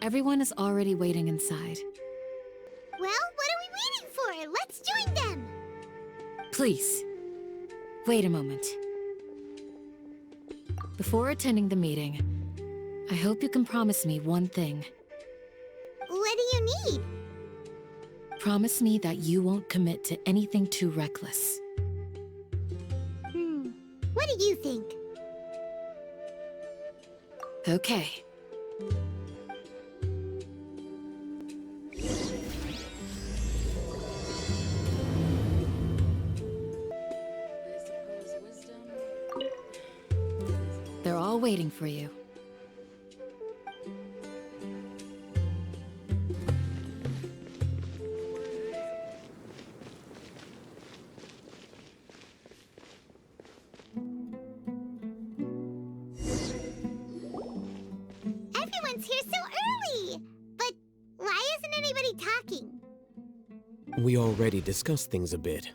Everyone is already waiting inside. Well, what are we waiting for? Let's join them! Please, wait a moment. Before attending the meeting, I hope you can promise me one thing. What do you need? Promise me that you won't commit to anything too reckless. What do you think? Okay. They're all waiting for you. Everyone's here so early! But why isn't anybody talking? We already discussed things a bit.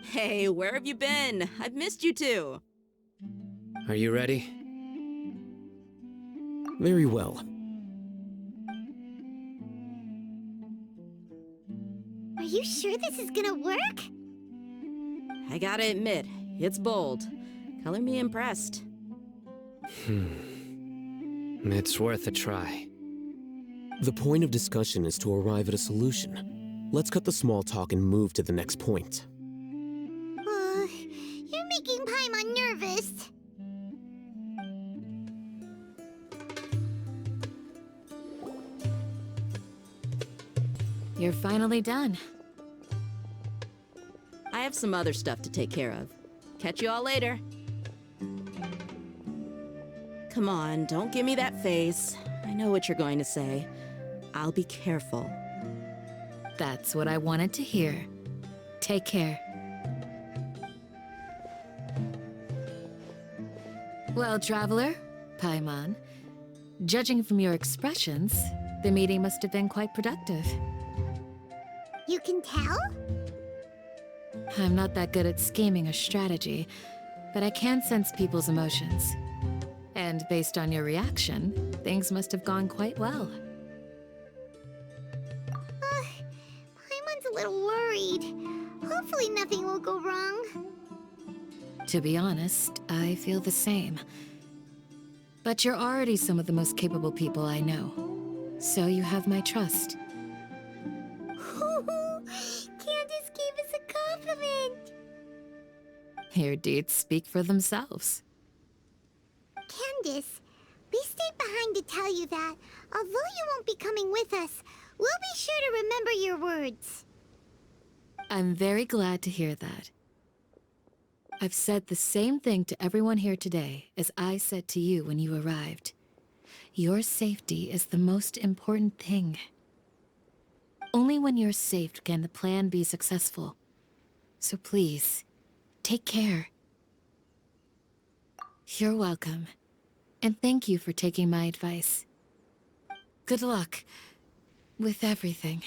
Hey, where have you been? I've missed you two. Are you ready? Very well. Are you sure this is gonna work? I gotta admit, it's bold. Color me impressed. It's worth a try. The point of discussion is to arrive at a solution. Let's cut the small talk and move to the next point. You're making Paimon nervous. You're finally done. I have some other stuff to take care of. Catch you all later. Come on, don't give me that face. I know what you're going to say. I'll be careful. That's what I wanted to hear. Take care. Well, traveler, Paimon, judging from your expressions, the meeting must have been quite productive. You can tell? I'm not that good at scheming or strategy, but I can sense people's emotions. And based on your reaction, things must have gone quite well. Paimon's a little worried. Hopefully nothing will go wrong. To be honest, I feel the same. But you're already some of the most capable people I know, so you have my trust. Candace gave us a compliment! Your deeds speak for themselves. Candace, we stayed behind to tell you that, although you won't be coming with us, we'll be sure to remember your words. I'm very glad to hear that. I've said the same thing to everyone here today as I said to you when you arrived. Your safety is the most important thing. Only when you're safe can the plan be successful. So please, take care. You're welcome. And thank you for taking my advice. Good luck with everything.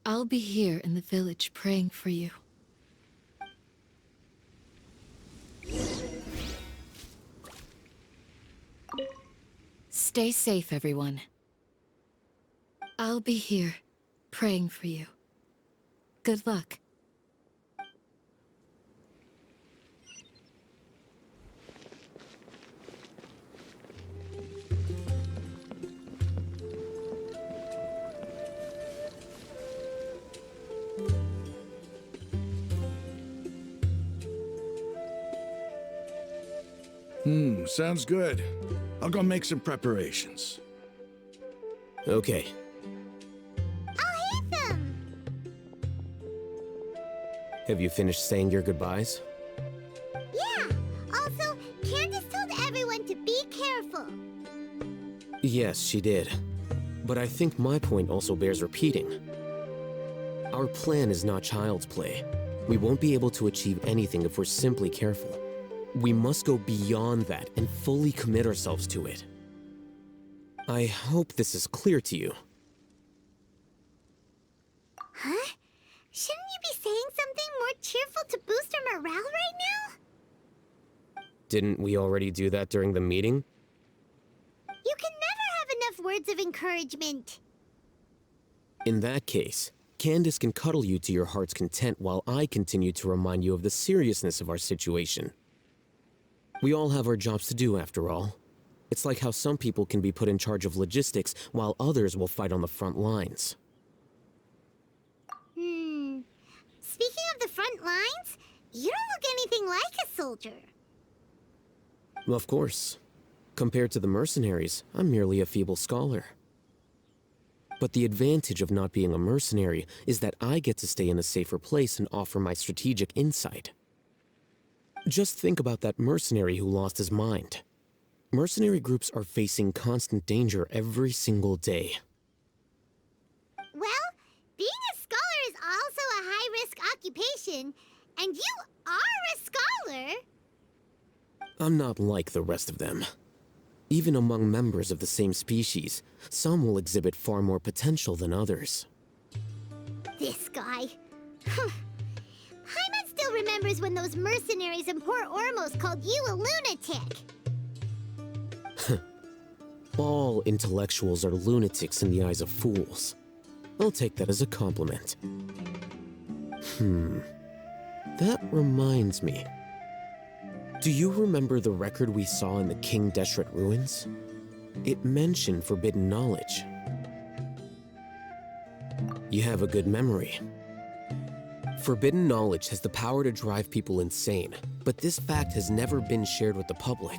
I'll be here in the village praying for you. Stay safe, everyone. I'll be here, praying for you. Good luck. Sounds good. I'll go make some preparations. Okay. Alhaitham! Have you finished saying your goodbyes? Yeah! Also, Candace told everyone to be careful. Yes, she did. But I think my point also bears repeating. Our plan is not child's play. We won't be able to achieve anything if we're simply careful. We must go beyond that and fully commit ourselves to it. I hope this is clear to you. Huh? Shouldn't you be saying something more cheerful to boost our morale right now? Didn't we already do that during the meeting? You can never have enough words of encouragement. In that case, Candace can cuddle you to your heart's content while I continue to remind you of the seriousness of our situation. We all have our jobs to do, after all. It's like how some people can be put in charge of logistics while others will fight on the front lines. Speaking of the front lines, you don't look anything like a soldier. Of course. Compared to the mercenaries, I'm merely a feeble scholar. But the advantage of not being a mercenary is that I get to stay in a safer place and offer my strategic insight. Just think about that mercenary who lost his mind. Mercenary groups are facing constant danger every single day. Well, being a scholar is also a high-risk occupation, and you are a scholar. I'm not like the rest of them. Even among members of the same species, some will exhibit far more potential than others. This guy. Paimon still remembers when those mercenaries in Port Ormos called you a lunatic. All intellectuals are lunatics in the eyes of fools. I'll take that as a compliment. That reminds me. Do you remember the record we saw in the King Deshret ruins? It mentioned forbidden knowledge. You have a good memory. Forbidden knowledge has the power to drive people insane, but this fact has never been shared with the public.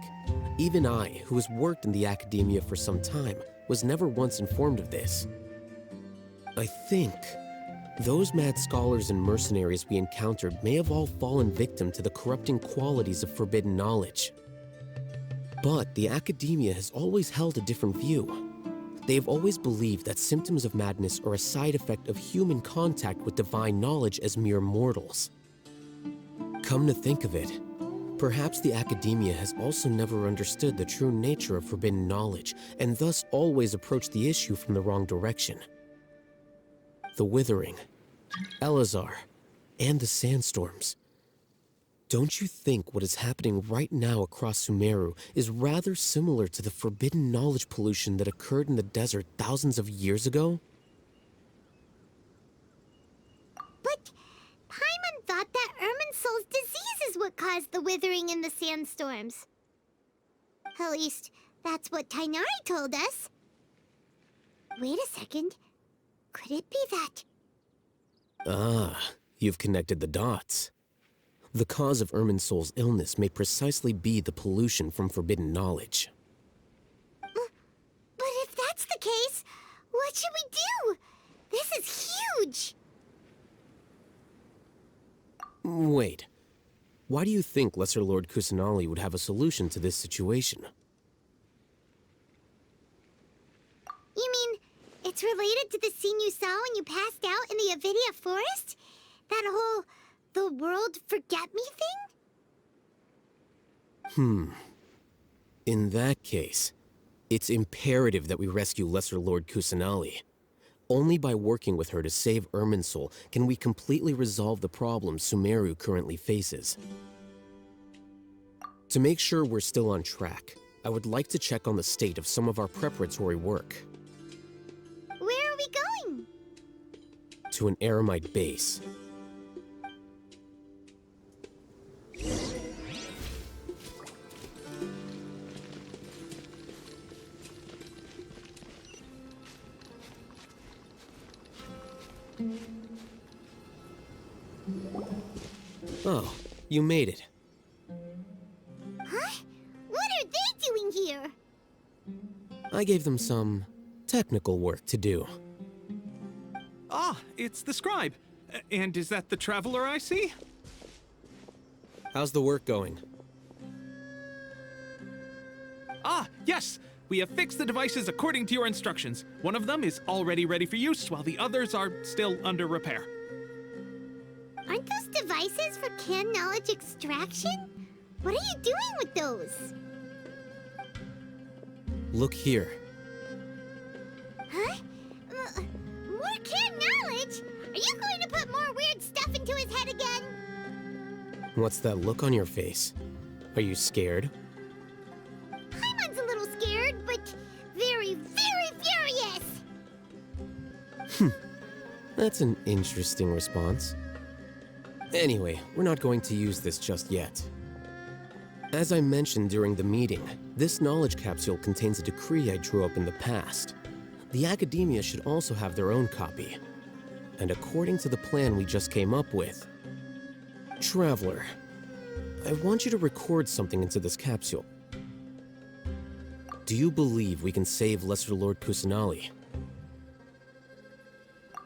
Even I, who has worked in the Akademiya for some time, was never once informed of this. I think those mad scholars and mercenaries we encountered may have all fallen victim to the corrupting qualities of forbidden knowledge. But the Akademiya has always held a different view. They have always believed that symptoms of madness are a side effect of human contact with divine knowledge as mere mortals. Come to think of it, perhaps the Akademiya has also never understood the true nature of forbidden knowledge, and thus always approached the issue from the wrong direction. The Withering, Elazar, and the Sandstorms. Don't you think what is happening right now across Sumeru is rather similar to the forbidden knowledge pollution that occurred in the desert thousands of years ago? But Paimon thought that Irminsul's disease is what caused the withering and the sandstorms. At least, that's what Tighnari told us. Wait a second. Could it be that? Ah, you've connected the dots. The cause of Irminsul's illness may precisely be the pollution from forbidden knowledge. But if that's the case, what should we do? This is huge! Wait. Why do you think Lesser Lord Kusanali would have a solution to this situation? You mean, it's related to the scene you saw when you passed out in the Avidia forest? That whole the world forget me thing? In that case, it's imperative that we rescue Lesser Lord Kusanali. Only by working with her to save Irminsul can we completely resolve the problems Sumeru currently faces. To make sure we're still on track, I would like to check on the state of some of our preparatory work. Where are we going? To an Eremite base. Oh, you made it. Huh? What are they doing here? I gave them some technical work to do. Ah, it's the scribe. And is that the traveler I see? How's the work going? Ah, yes! We have fixed the devices according to your instructions. One of them is already ready for use, while the others are still under repair. Aren't those devices for canned knowledge extraction? What are you doing with those? Look here. Huh? More canned knowledge? Are you going to put more weird stuff into his head again? What's that look on your face? Are you scared? Paimon's a little scared, but very, very That's an interesting response. Anyway, we're not going to use this just yet. As I mentioned during the meeting, this knowledge capsule contains a decree I drew up in the past. The Akademiya should also have their own copy. And according to the plan we just came up with... Traveler, I want you to record something into this capsule. Do you believe we can save Lesser Lord Kusanali?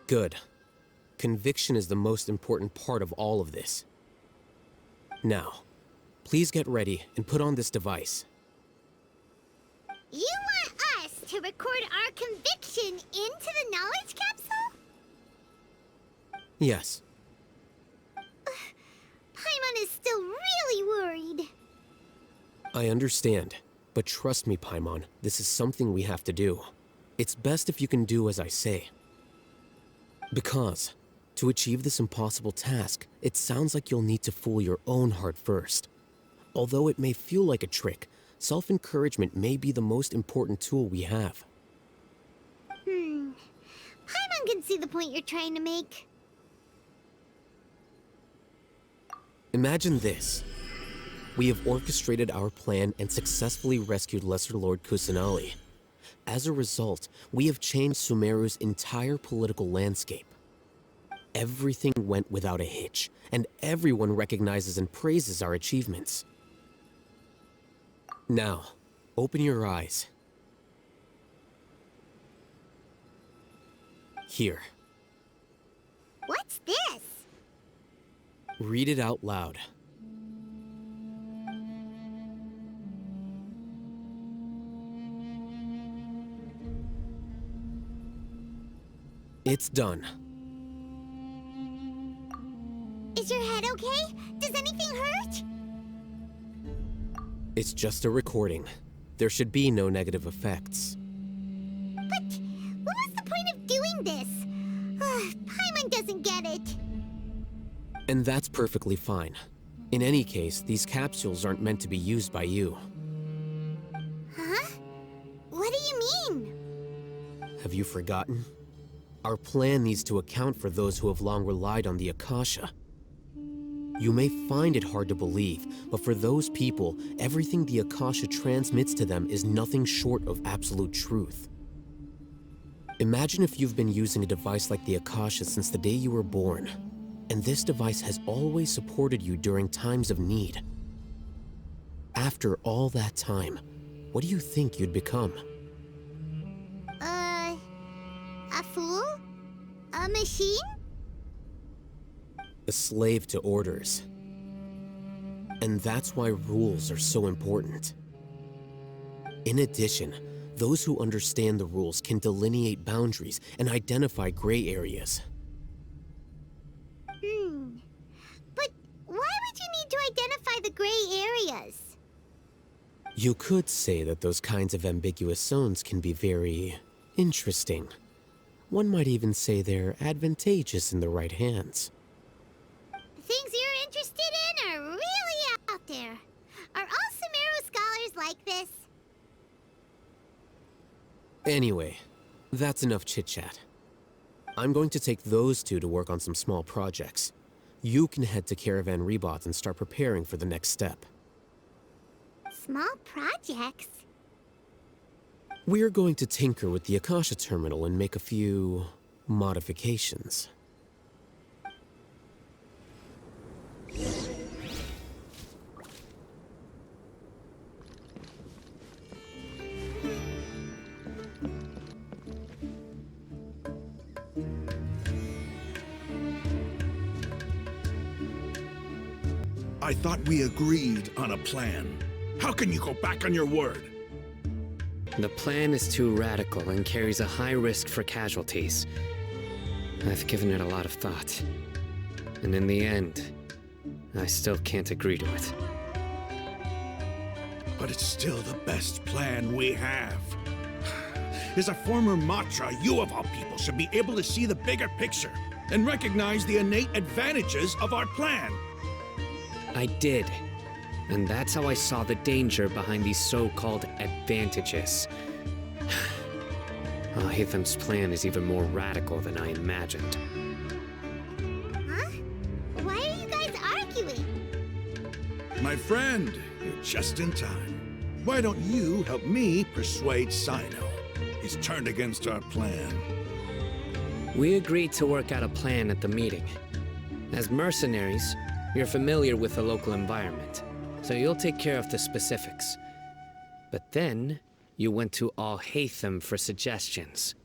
Good. Conviction is the most important part of all of this. Now, please get ready and put on this device. You want us to record our conviction into the knowledge capsule? Yes. Paimon is still really worried. I understand, but trust me, Paimon, this is something we have to do. It's best if you can do as I say. Because, to achieve this impossible task, it sounds like you'll need to fool your own heart first. Although it may feel like a trick, self-encouragement may be the most important tool we have. Paimon can see the point you're trying to make. Imagine this. We have orchestrated our plan and successfully rescued Lesser Lord Kusanali. As a result, we have changed Sumeru's entire political landscape. Everything went without a hitch, and everyone recognizes and praises our achievements. Now, open your eyes. Here. What's this? Read it out loud. It's done. Is your head okay? Does anything hurt? It's just a recording. There should be no negative effects. But what was the point of doing this? Paimon doesn't get it. And that's perfectly fine. In any case, these capsules aren't meant to be used by you. Huh? What do you mean? Have you forgotten? Our plan needs to account for those who have long relied on the Akasha. You may find it hard to believe, but for those people, everything the Akasha transmits to them is nothing short of absolute truth. Imagine if you've been using a device like the Akasha since the day you were born, and this device has always supported you during times of need. After all that time, what do you think you'd become? A fool? A machine? A slave to orders. And that's why rules are so important. In addition, those who understand the rules can delineate boundaries and identify gray areas. But why would you need to identify the gray areas? You could say that those kinds of ambiguous zones can be very interesting. One might even say they're advantageous in the right hands. Things you're interested in are really out there. Are all Sumeru scholars like this? Anyway, that's enough chit-chat. I'm going to take those two to work on some small projects. You can head to Caravan Rebot and start preparing for the next step. Small projects? We're going to tinker with the Akasha terminal and make a few modifications. I thought we agreed on a plan. How can you go back on your word? The plan is too radical and carries a high risk for casualties. I've given it a lot of thought. And in the end, I still can't agree to it. But it's still the best plan we have. As a former Matra, you of all people should be able to see the bigger picture and recognize the innate advantages of our plan. I did. And that's how I saw the danger behind these so-called advantages. Alhaitham's plan is even more radical than I imagined. Huh? Why are you guys arguing? My friend, you're just in time. Why don't you help me persuade Cyno? He's turned against our plan. We agreed to work out a plan at the meeting. As mercenaries, you're familiar with the local environment, so you'll take care of the specifics. But then, you went to Alhaitham for suggestions.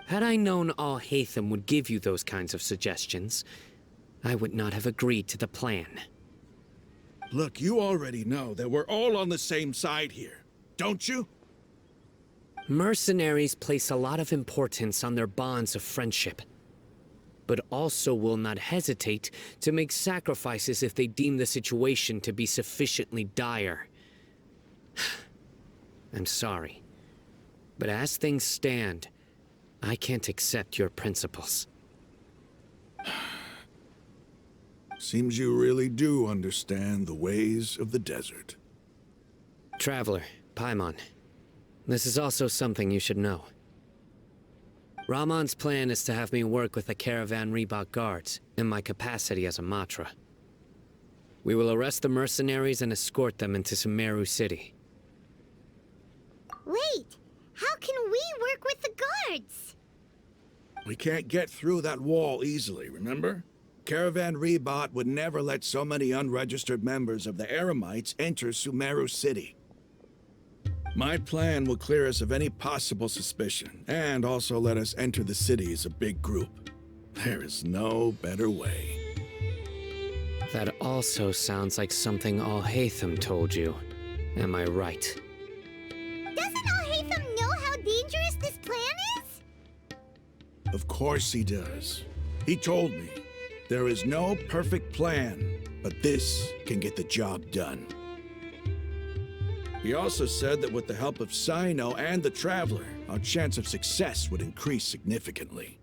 Had I known Alhaitham would give you those kinds of suggestions, I would not have agreed to the plan. Look, you already know that we're all on the same side here, don't you? Mercenaries place a lot of importance on their bonds of friendship, but also will not hesitate to make sacrifices if they deem the situation to be sufficiently dire. I'm sorry, but as things stand, I can't accept your principles. Seems you really do understand the ways of the desert. Traveler, Paimon, this is also something you should know. Ramon's plan is to have me work with the Caravan Reebok guards in my capacity as a Matra. We will arrest the mercenaries and escort them into Sumeru City. Wait, how can we work with the guards? We can't get through that wall easily, remember? Caravan Reebok would never let so many unregistered members of the Eremeites enter Sumeru City. My plan will clear us of any possible suspicion, and also let us enter the city as a big group. There is no better way. That also sounds like something Alhaitham told you. Am I right? Doesn't Alhaitham know how dangerous this plan is? Of course he does. He told me, there is no perfect plan, but this can get the job done. He also said that with the help of Cyno and the Traveler, our chance of success would increase significantly.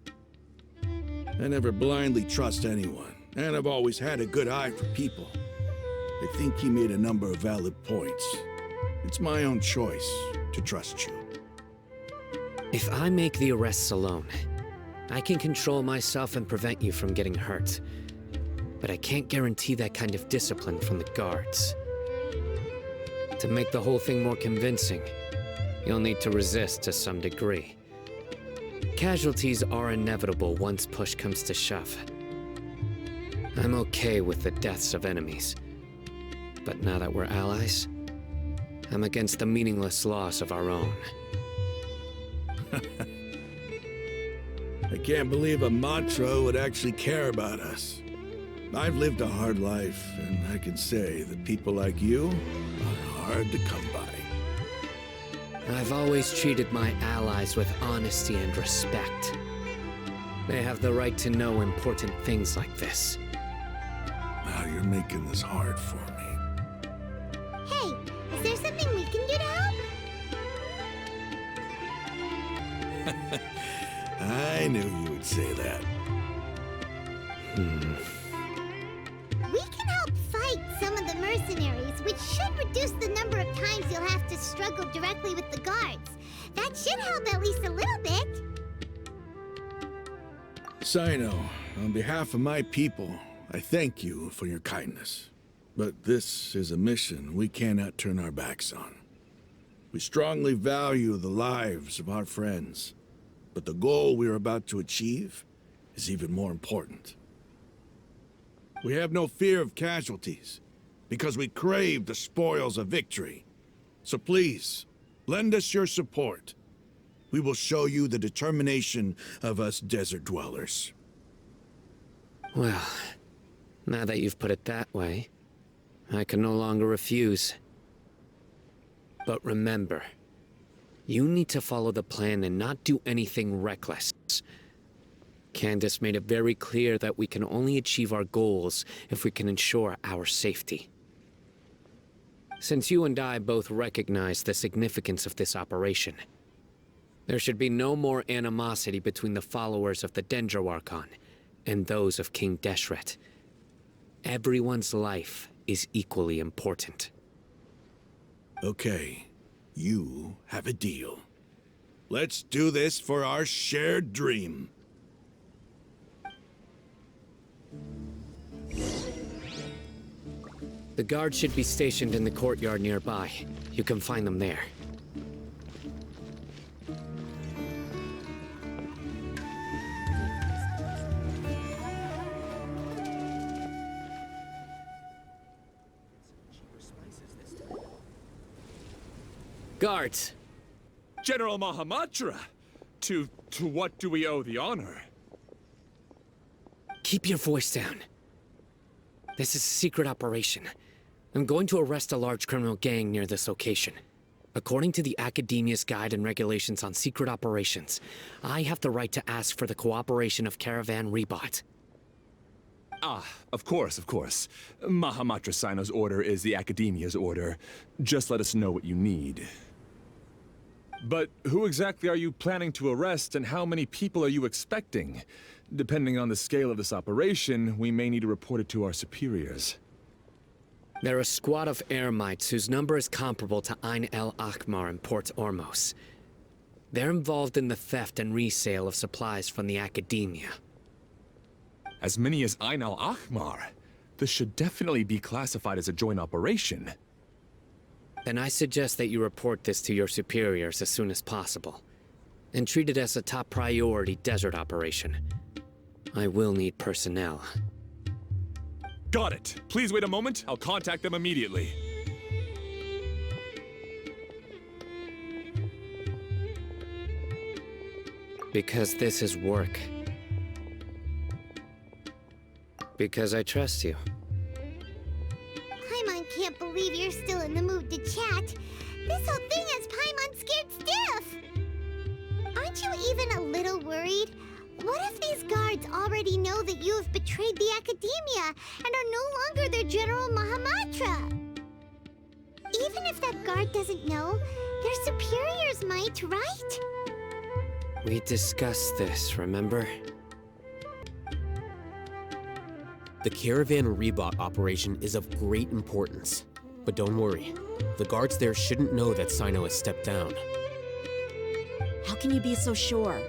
I never blindly trust anyone, and I've always had a good eye for people. I think he made a number of valid points. It's my own choice to trust you. If I make the arrests alone, I can control myself and prevent you from getting hurt. But I can't guarantee that kind of discipline from the guards. To make the whole thing more convincing, you'll need to resist to some degree. Casualties are inevitable once push comes to shove. I'm okay with the deaths of enemies. But now that we're allies, I'm against the meaningless loss of our own. I can't believe a Matra would actually care about us. I've lived a hard life, and I can say that people like you are hard to come by. I've always treated my allies with honesty and respect. They have the right to know important things like this. Now you're making this hard for me. Hey, is there something we can do to help? I knew you would say that. We can help fight some of the mercenaries, which should reduce the number of times you'll have to struggle directly with the guards. That should help at least a little bit. Cyno, on behalf of my people, I thank you for your kindness. But this is a mission we cannot turn our backs on. We strongly value the lives of our friends, but the goal we are about to achieve is even more important. We have no fear of casualties, because we crave the spoils of victory. So please, lend us your support. We will show you the determination of us desert dwellers. Well, now that you've put it that way, I can no longer refuse. But remember, you need to follow the plan and not do anything reckless. Candace made it very clear that we can only achieve our goals if we can ensure our safety. Since you and I both recognize the significance of this operation, there should be no more animosity between the followers of the Dendro Archon and those of King Deshret. Everyone's life is equally important. Okay, you have a deal. Let's do this for our shared dream. The guards should be stationed in the courtyard nearby. You can find them there. Guards! General Mahamatra! To what do we owe the honor? Keep your voice down. This is a secret operation. I'm going to arrest a large criminal gang near this location. According to the Akademiya's Guide and Regulations on Secret Operations, I have the right to ask for the cooperation of Caravan Rebot. Ah, of course, of course. Mahamatra Cyno's order is the Akademiya's order. Just let us know what you need. But who exactly are you planning to arrest, and how many people are you expecting? Depending on the scale of this operation, we may need to report it to our superiors. They're a squad of Eremeites whose number is comparable to Ain el Akhmar in Port Ormos. They're involved in the theft and resale of supplies from the Akademiya. As many as Ain el Akhmar? This should definitely be classified as a joint operation. Then I suggest that you report this to your superiors as soon as possible, and treat it as a top priority desert operation. I will need personnel. Got it. Please wait a moment. I'll contact them immediately. Because this is work. Because I trust you. Paimon can't believe you're still in the mood to chat. This whole thing has Paimon scared stiff. Aren't you even a little worried? What if these guards already know that you have betrayed the Akademiya and are no longer their General Mahamatra? Even if that guard doesn't know, their superiors might, right? We discussed this, remember? The Caravan Rebot operation is of great importance. But don't worry, the guards there shouldn't know that Cyno has stepped down. How can you be so sure?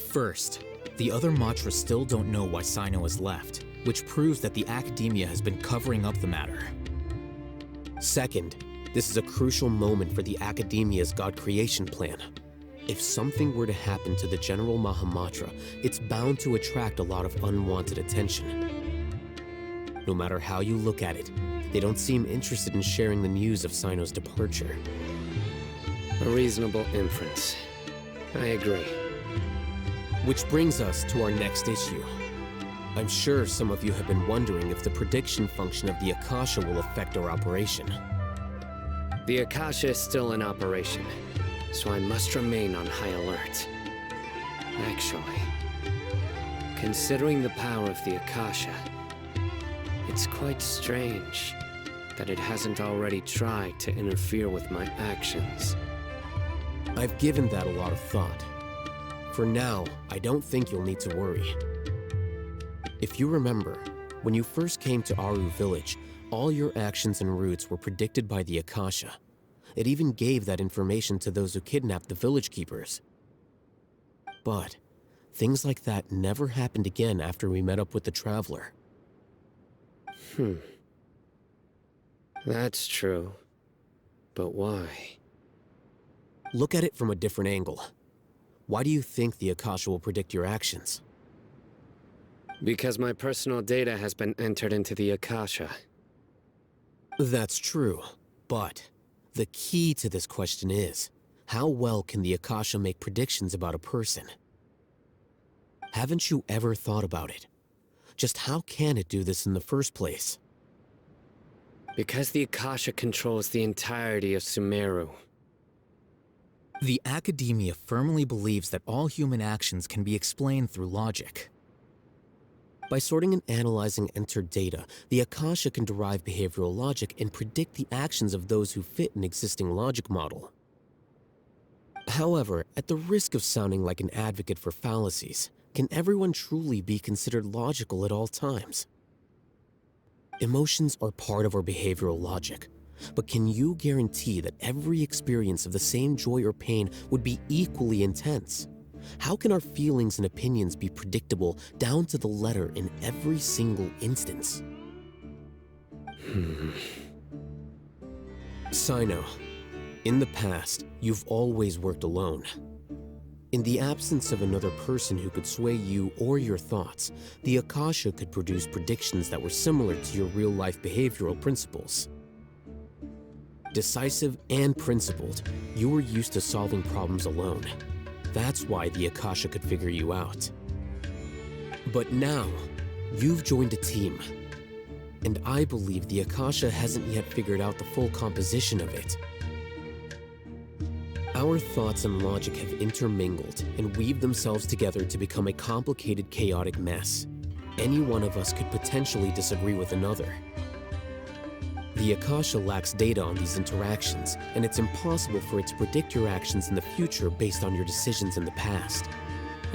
First, the other Matra still don't know why Cyno has left, which proves that the Akademiya has been covering up the matter. Second, this is a crucial moment for the Akademiya's God creation plan. If something were to happen to the General Mahamatra, it's bound to attract a lot of unwanted attention. No matter how you look at it, they don't seem interested in sharing the news of Cyno's departure. A reasonable inference. I agree. Which brings us to our next issue. I'm sure some of you have been wondering if the prediction function of the Akasha will affect our operation. The Akasha is still in operation, so I must remain on high alert. Actually, considering the power of the Akasha, it's quite strange that it hasn't already tried to interfere with my actions. I've given that a lot of thought. For now, I don't think you'll need to worry. If you remember, when you first came to Aru village, all your actions and routes were predicted by the Akasha. It even gave that information to those who kidnapped the village keepers. But things like that never happened again after we met up with the Traveler. That's true. But why? Look at it from a different angle. Why do you think the Akasha will predict your actions? Because my personal data has been entered into the Akasha. That's true, but the key to this question is, how well can the Akasha make predictions about a person? Haven't you ever thought about it? Just how can it do this in the first place? Because the Akasha controls the entirety of Sumeru. The Akademiya firmly believes that all human actions can be explained through logic. By sorting and analyzing entered data, the Akasha can derive behavioral logic and predict the actions of those who fit an existing logic model. However, at the risk of sounding like an advocate for fallacies, can everyone truly be considered logical at all times? Emotions are part of our behavioral logic, But can you guarantee that every experience of the same joy or pain would be equally intense? How can our feelings and opinions be predictable down to the letter in every single instance? Cyno, in the past, you've always worked alone. In the absence of another person who could sway you or your thoughts, the Akasha could produce predictions that were similar to your real-life behavioral principles. Decisive and principled, you were used to solving problems alone. That's why the Akasha could figure you out. But now, you've joined a team. And I believe the Akasha hasn't yet figured out the full composition of it. Our thoughts and logic have intermingled and weaved themselves together to become a complicated, chaotic mess. Any one of us could potentially disagree with another. The Akasha lacks data on these interactions, and it's impossible for it to predict your actions in the future based on your decisions in the past.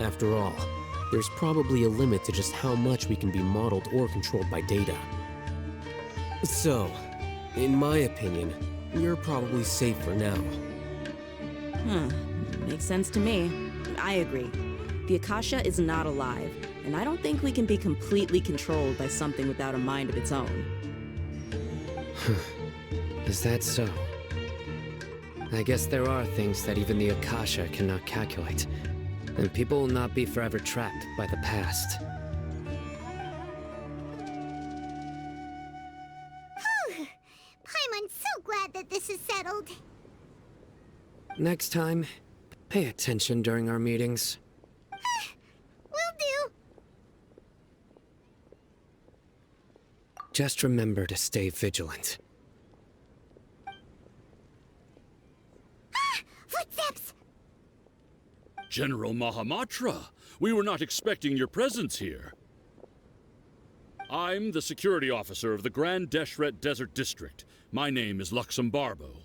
After all, there's probably a limit to just how much we can be modeled or controlled by data. So, in my opinion, we're probably safe for now. Makes sense to me. I agree. The Akasha is not alive, and I don't think we can be completely controlled by something without a mind of its own. Is that so? I guess there are things that even the Akasha cannot calculate, and people will not be forever trapped by the past. Paimon's so glad that this is settled. Next time, pay attention during our meetings. Will do. Just remember to stay vigilant. Footsteps! General Mahamatra, we were not expecting your presence here. I'm the security officer of the Grand Deshret Desert District. My name is Luxembarbo.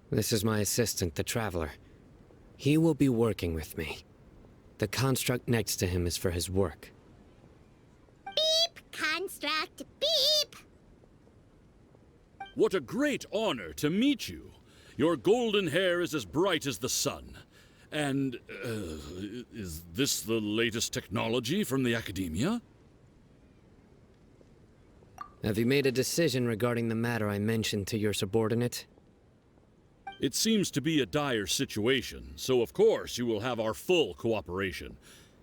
This is my assistant, the Traveler. He will be working with me. The construct next to him is for his work. Beep! Construct, beep! What a great honor to meet you. Your golden hair is as bright as the sun. And, is this the latest technology from the Akademiya? Have you made a decision regarding the matter I mentioned to your subordinate? It seems to be a dire situation, so of course you will have our full cooperation.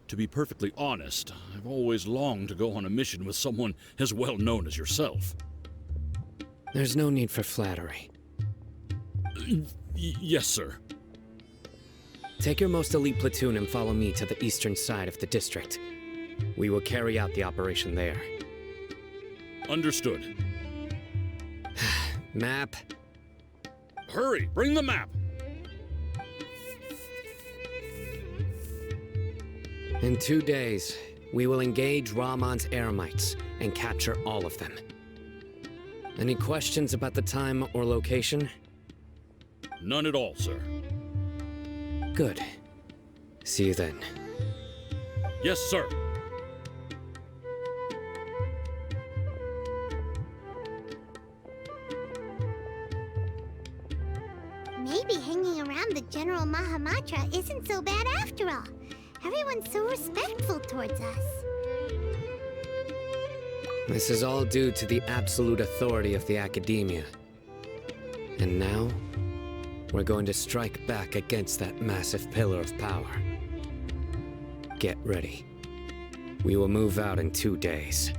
To be perfectly honest, I've always longed to go on a mission with someone as well known as yourself. There's no need for flattery. Yes, sir. Take your most elite platoon and follow me to the eastern side of the district. We will carry out the operation there. Understood. Map. Hurry, bring the map! In 2 days, we will engage Rahman's Eremeites and capture all of them. Any questions about the time or location? None at all, sir. Good. See you then. Yes, sir. Maybe hanging around the General Mahamatra isn't so bad after all. Everyone's so respectful towards us. This is all due to the absolute authority of the Akademiya. And now, we're going to strike back against that massive pillar of power. Get ready. We will move out in 2 days.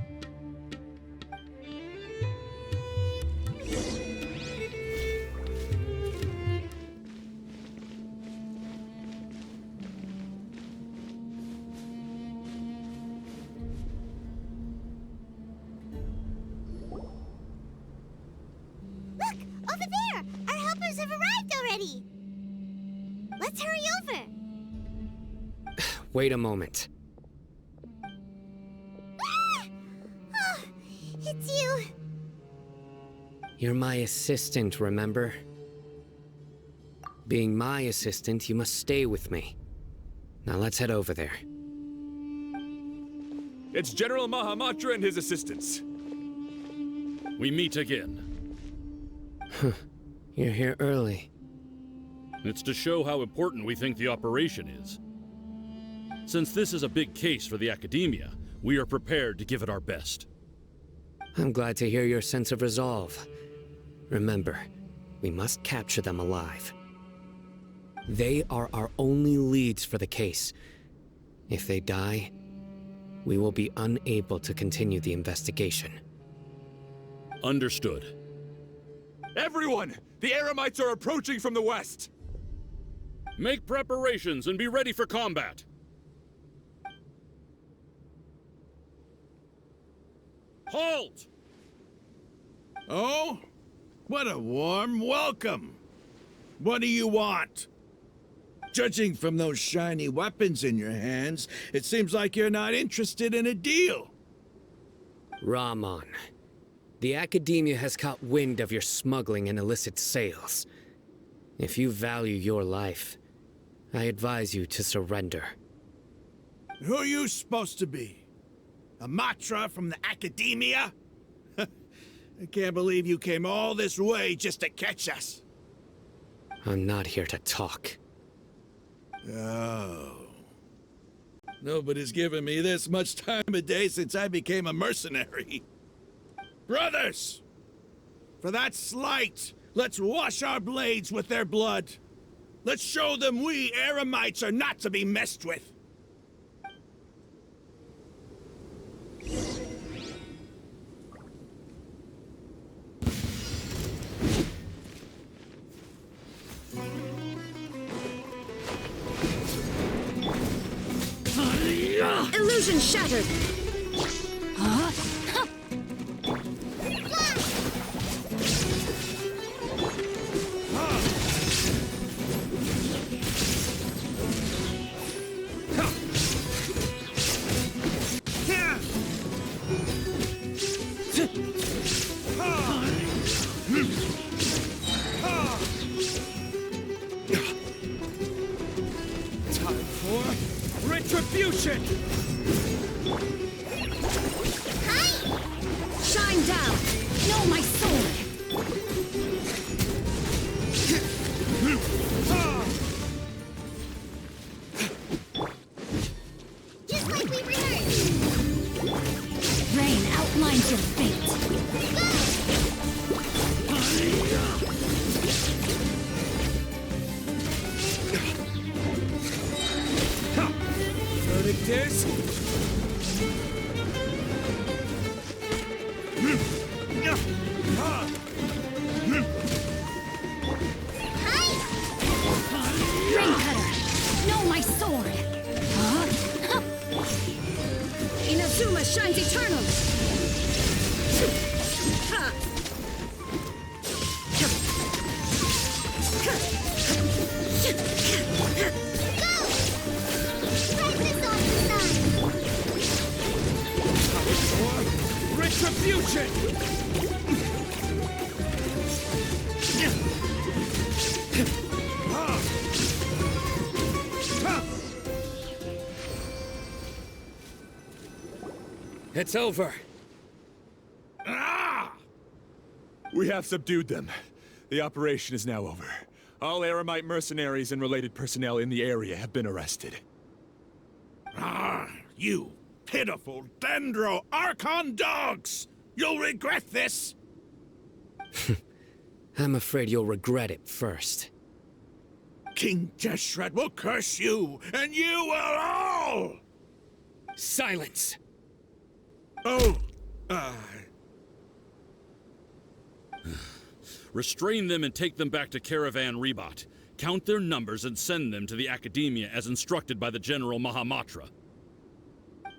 Look! Over there! Our helpers have arrived already! Let's hurry over! Wait a moment. Ah! Oh, it's you! You're my assistant, remember? Being my assistant, you must stay with me. Now let's head over there. It's General Mahamatra and his assistants. we meet again. You're here early. It's to show how important we think the operation is. Since this is a big case for the Akademiya, we are prepared to give it our best. I'm glad to hear your sense of resolve. Remember, we must capture them alive. They are our only leads for the case. If they die, we will be unable to continue the investigation. Understood. Everyone! The Eremeites are approaching from the west! Make preparations and be ready for combat. Halt! Oh? What a warm welcome! What do you want? Judging from those shiny weapons in your hands, it seems like you're not interested in a deal. Rahman, the Akademiya has caught wind of your smuggling and illicit sales. If you value your life, I advise you to surrender. Who are you supposed to be? A Matra from the Akademiya? I can't believe you came all this way just to catch us. I'm not here to talk. Oh. Nobody's given me this much time of day since I became a mercenary. Brothers! For that slight, let's wash our blades with their blood. Let's show them we Eremeites are not to be messed with. Illusion shattered! Huh? Time for retribution! Shine down! No, my sword! Just like we rehearsed. Rain outlines your fate. Sonic Disc? Rain cutter! No, my sword! Huh? Inazuma shines eternally! Ha! Wipe this off the sun. Retribution! It's over. Ah! We have subdued them. The operation is now over. All Eremite mercenaries and related personnel in the area have been arrested. Ah, you pitiful Dendro Archon dogs! You'll regret this! I'm afraid you'll regret it first. King Deshret will curse you, and you will all! Silence! Oh, Restrain them and take them back to Caravan Rebot. Count their numbers and send them to the Akademiya as instructed by the General Mahamatra.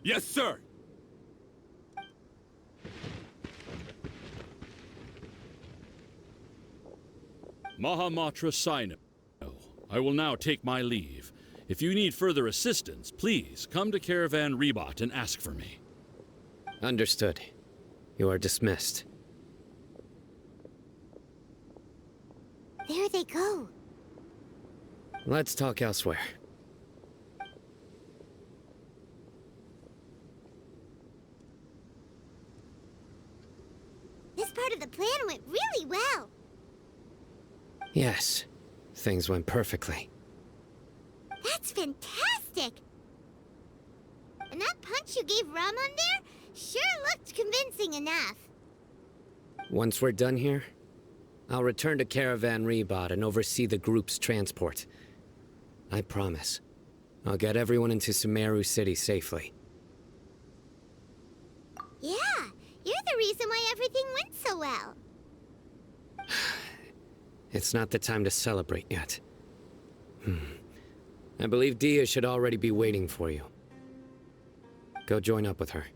Yes, sir! Mahamatra Cyno. I will now take my leave. If you need further assistance, please come to Caravan Rebot and ask for me. Understood. You are dismissed. There they go. Let's talk elsewhere. This part Yes, things went perfectly. That's fantastic! And that punch you gave Ramon there sure looked convincing enough. Once we're done here, I'll return to Caravan Rebot and oversee the group's transport. I promise. I'll get everyone into Sumeru City safely. Yeah, you're the reason why everything went so well. It's not the time to celebrate yet. I believe Dehya should already be waiting for you. Go join up with her.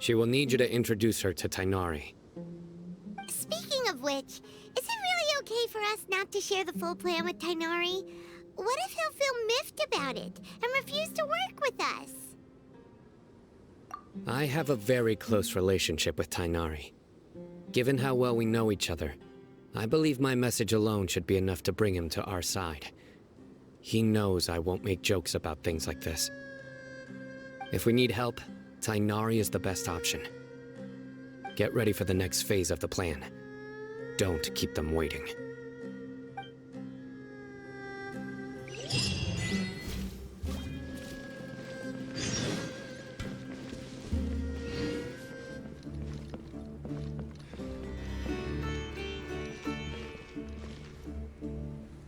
She will need you to introduce her to Tighnari. Speaking of which, is it really okay for us not to share the full plan with Tighnari? What if he'll feel miffed about it and refuse to work with us? I have a very close relationship with Tighnari. Given how well we know each other, I believe my message alone should be enough to bring him to our side. He knows I won't make jokes about things like this. If we need help, Tighnari is the best option. Get ready for the next phase of the plan. Don't keep them waiting.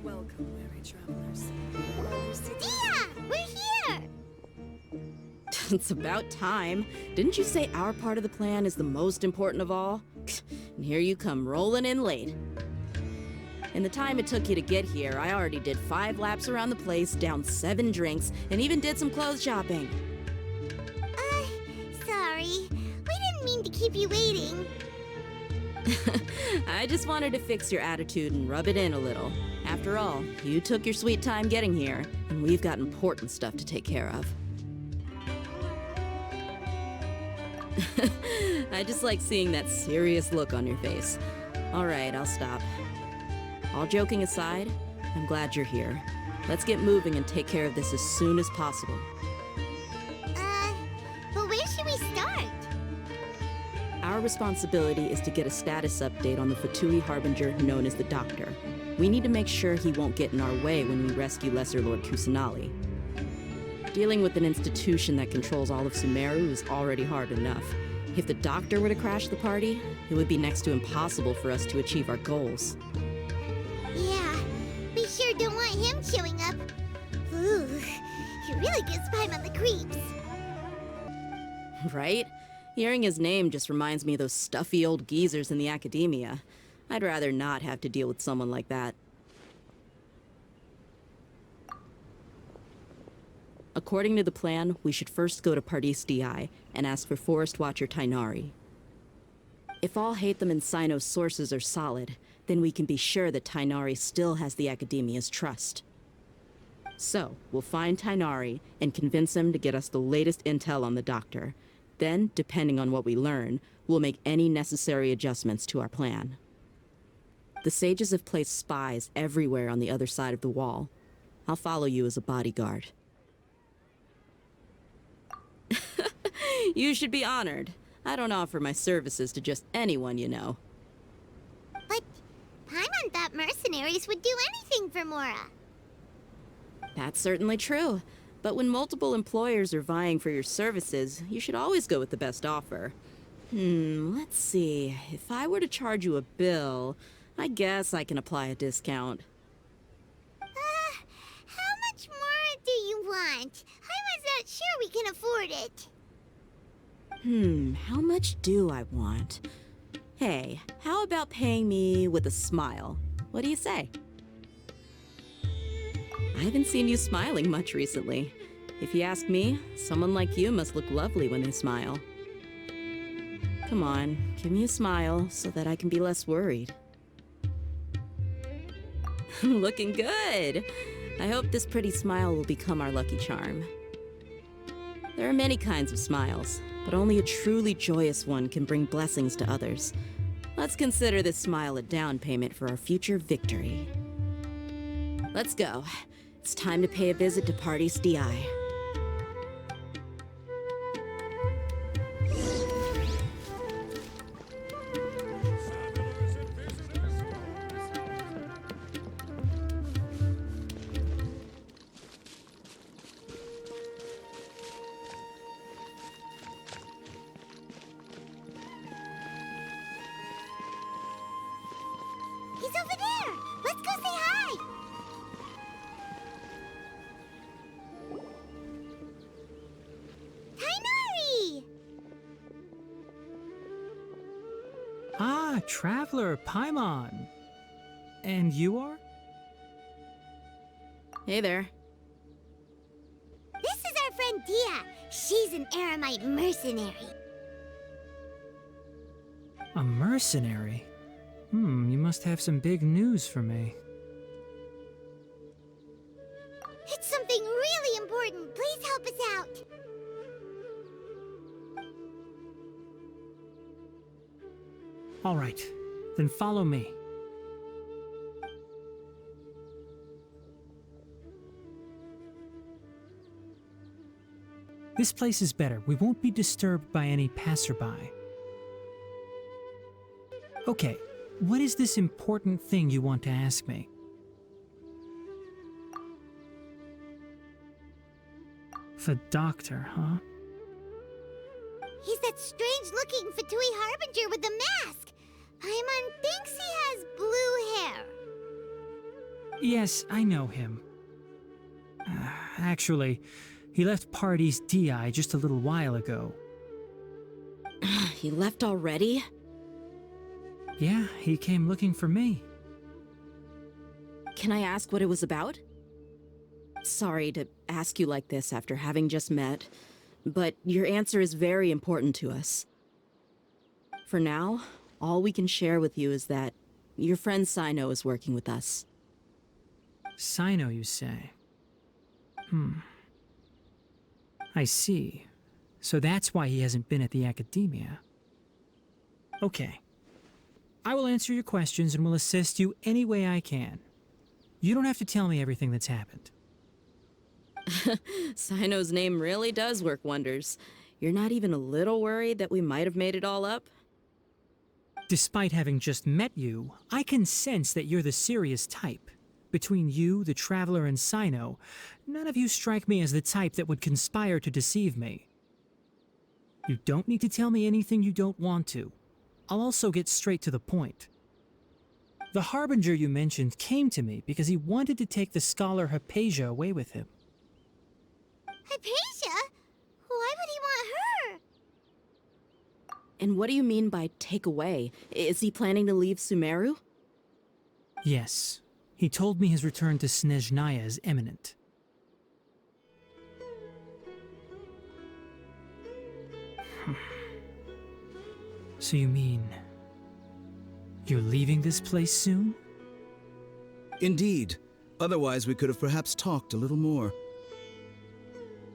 Welcome, weary travelers. Dehya! We're here! It's about time. Didn't you say our part of the plan is the most important of all? And here you come rolling in late. In the time it took you to get here, I already did 5 laps around the place, downed 7 drinks, and even did some clothes shopping. Sorry. We didn't mean to keep you waiting. I just wanted to fix your attitude and rub it in a little. After all, you took your sweet time getting here, and we've got important stuff to take care of. I just like seeing that serious look on your face. All right, I'll stop. All joking aside, I'm glad you're here. Let's get moving and take care of this as soon as possible. But where should we start? Our responsibility is to get a status update on the Fatui Harbinger known as the Doctor. We need to make sure he won't get in our way when we rescue Lesser Lord Kusanali. Dealing with an institution that controls all of Sumeru is already hard enough. If the Doctor were to crash the party, it would be next to impossible for us to achieve our goals. Yeah, we sure don't want him showing up. Ooh, he really gives Paimon the creeps. Right? Hearing his name just reminds me of those stuffy old geezers in the Akademiya. I'd rather not have to deal with someone like that. According to the plan, we should first go to Pardis Dhyai and ask for Forest Watcher Tighnari. If Alhaitham and Cyno's sources are solid, then we can be sure that Tighnari still has the Akademiya's trust. So, we'll find Tighnari and convince him to get us the latest intel on the Doctor. Then, depending on what we learn, we'll make any necessary adjustments to our plan. The sages have placed spies everywhere on the other side of the wall. I'll follow you as a bodyguard. You should be honored. I don't offer my services to just anyone you know. But Paimon thought mercenaries would do anything for Mora. That's certainly true. But when multiple employers are vying for your services, you should always go with the best offer. Let's see. If I were to charge you a bill, I guess I can apply a discount. How much more do you want? I was not sure we can afford it. How much do I want? Hey, how about paying me with a smile? What do you say? I haven't seen you smiling much recently. If you ask me, someone like you must look lovely when they smile. Come on, give me a smile so that I can be less worried. Looking good! I hope this pretty smile will become our lucky charm. There are many kinds of smiles, but only a truly joyous one can bring blessings to others. Let's consider this smile a down payment for our future victory. Let's go. It's time to pay a visit to Pardis Dhyai. Ah, Traveler, Paimon. And you are? Hey there. This is our friend Dehya. She's an Eremite mercenary. A mercenary? You must have some big news for me. It's something really important. Please help us out. All right, then follow me. This place is better. We won't be disturbed by any passerby. Okay, what is this important thing you want to ask me? The Doctor, huh? He's that strange-looking Fatui Harbinger with the mask. Paimon thinks he has blue hair. Yes, I know him. Actually, he left Pardis Dhyai just a little while ago. He left already? Yeah, he came looking for me. Can I ask what it was about? Sorry to ask you like this after having just met, but your answer is very important to us. For now, all we can share with you is that your friend Cyno is working with us. Cyno, you say? I see. So that's why he hasn't been at the Akademiya. Okay. I will answer your questions and will assist you any way I can. You don't have to tell me everything that's happened. Cyno's name really does work wonders. You're not even a little worried that we might have made it all up? Despite having just met you, I can sense that you're the serious type. Between you, the Traveler, and Cyno, none of you strike me as the type that would conspire to deceive me. You don't need to tell me anything you don't want to. I'll also get straight to the point. The Harbinger you mentioned came to me because he wanted to take the scholar Hypatia away with him. Hypatia? Why would he want her? And what do you mean by take away? Is he planning to leave Sumeru? Yes. He told me his return to Snezhnaya is imminent. So you mean... you're leaving this place soon? Indeed. Otherwise, we could have perhaps talked a little more.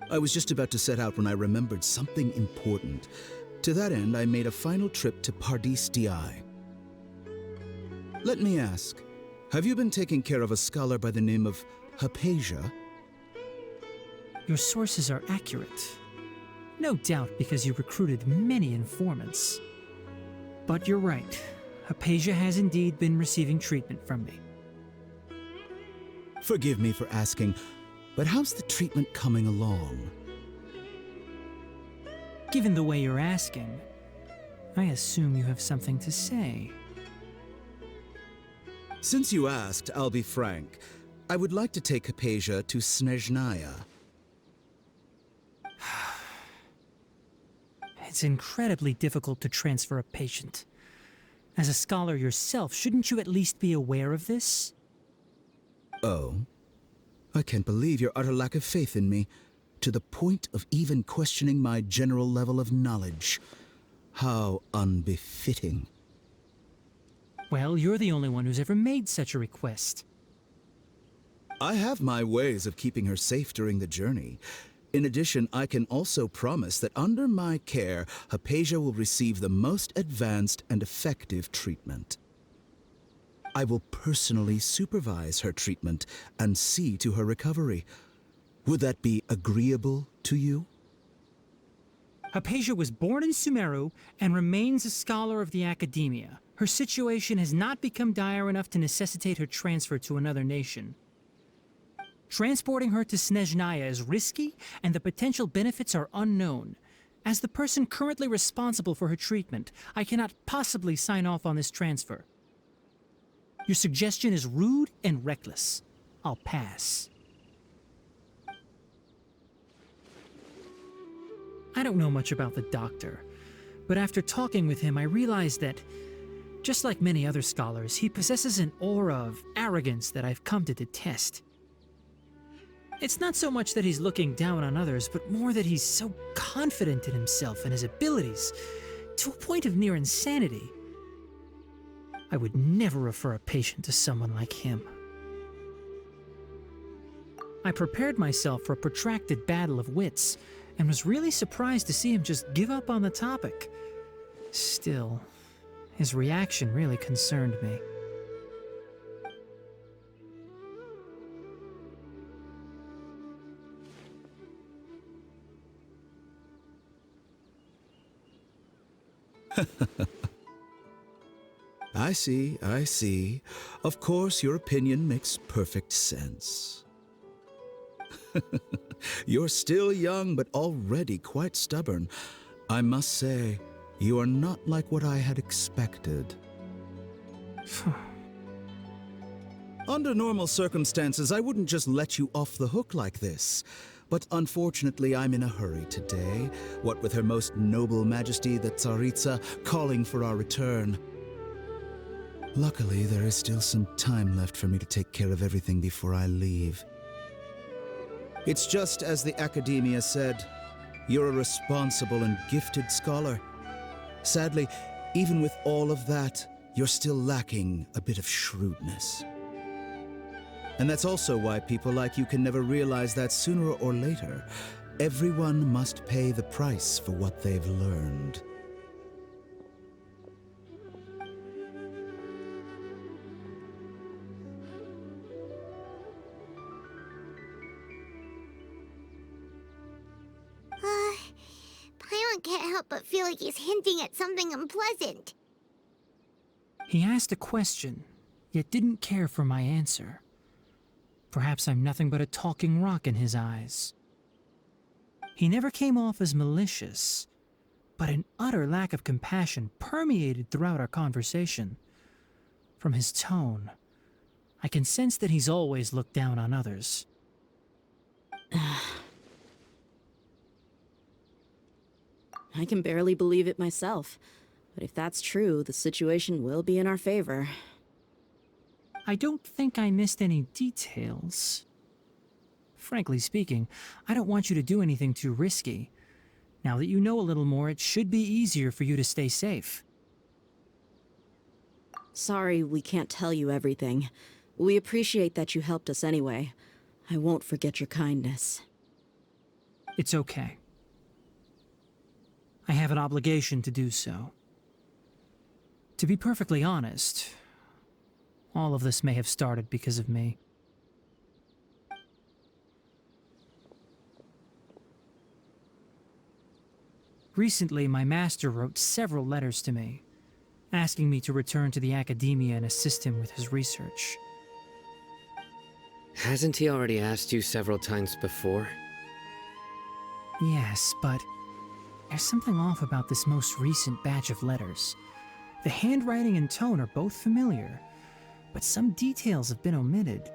I was just about to set out when I remembered something important. To that end, I made a final trip to Pardis Dhyai. Let me ask, have you been taking care of a scholar by the name of Hypatia? Your sources are accurate. No doubt because you recruited many informants. But you're right. Hypatia has indeed been receiving treatment from me. Forgive me for asking, but how's the treatment coming along? Given the way you're asking, I assume you have something to say. Since you asked, I'll be frank. I would like to take Hypatia to Snezhnaya. It's incredibly difficult to transfer a patient. As a scholar yourself, shouldn't you at least be aware of this? Oh? I can't believe your utter lack of faith in me, to the point of even questioning my general level of knowledge. How unbefitting. Well, you're the only one who's ever made such a request. I have my ways of keeping her safe during the journey. In addition, I can also promise that under my care, Hypatia will receive the most advanced and effective treatment. I will personally supervise her treatment and see to her recovery. Would that be agreeable to you? Hypatia was born in Sumeru and remains a scholar of the Akademiya. Her situation has not become dire enough to necessitate her transfer to another nation. Transporting her to Snezhnaya is risky, and the potential benefits are unknown. As the person currently responsible for her treatment, I cannot possibly sign off on this transfer. Your suggestion is rude and reckless. I'll pass. I don't know much about the Doctor, but after talking with him, I realized that Just like many other scholars, he possesses an aura of arrogance that I've come to detest. It's not so much that he's looking down on others, but more that he's so confident in himself and his abilities, to a point of near insanity. I would never refer a patient to someone like him. I prepared myself for a protracted battle of wits, and was really surprised to see him just give up on the topic. Still, his reaction really concerned me. I see. Of course, your opinion makes perfect sense. You're still young, but already quite stubborn. I must say, you are not like what I had expected. Under normal circumstances, I wouldn't just let you off the hook like this. But unfortunately, I'm in a hurry today, what with Her Most Noble Majesty the Tsaritsa calling for our return. Luckily, there is still some time left for me to take care of everything before I leave. It's just as the Akademiya said, you're a responsible and gifted scholar. Sadly, even with all of that, you're still lacking a bit of shrewdness. And that's also why people like you can never realize that sooner or later, everyone must pay the price for what they've learned. Paimon can't help but feel like he's hinting at something unpleasant. He asked a question, yet didn't care for my answer. Perhaps I'm nothing but a talking rock in his eyes. He never came off as malicious, but an utter lack of compassion permeated throughout our conversation. From his tone, I can sense that he's always looked down on others. I can barely believe it myself, but if that's true, the situation will be in our favor. I don't think I missed any details. Frankly speaking, I don't want you to do anything too risky. Now that you know a little more, it should be easier for you to stay safe. Sorry we can't tell you everything. We appreciate that you helped us anyway. I won't forget your kindness. It's okay. I have an obligation to do so. To be perfectly honest, all of this may have started because of me. Recently, my master wrote several letters to me, asking me to return to the Akademiya and assist him with his research. Hasn't he already asked you several times before? Yes, but there's something off about this most recent batch of letters. The handwriting and tone are both familiar, but some details have been omitted.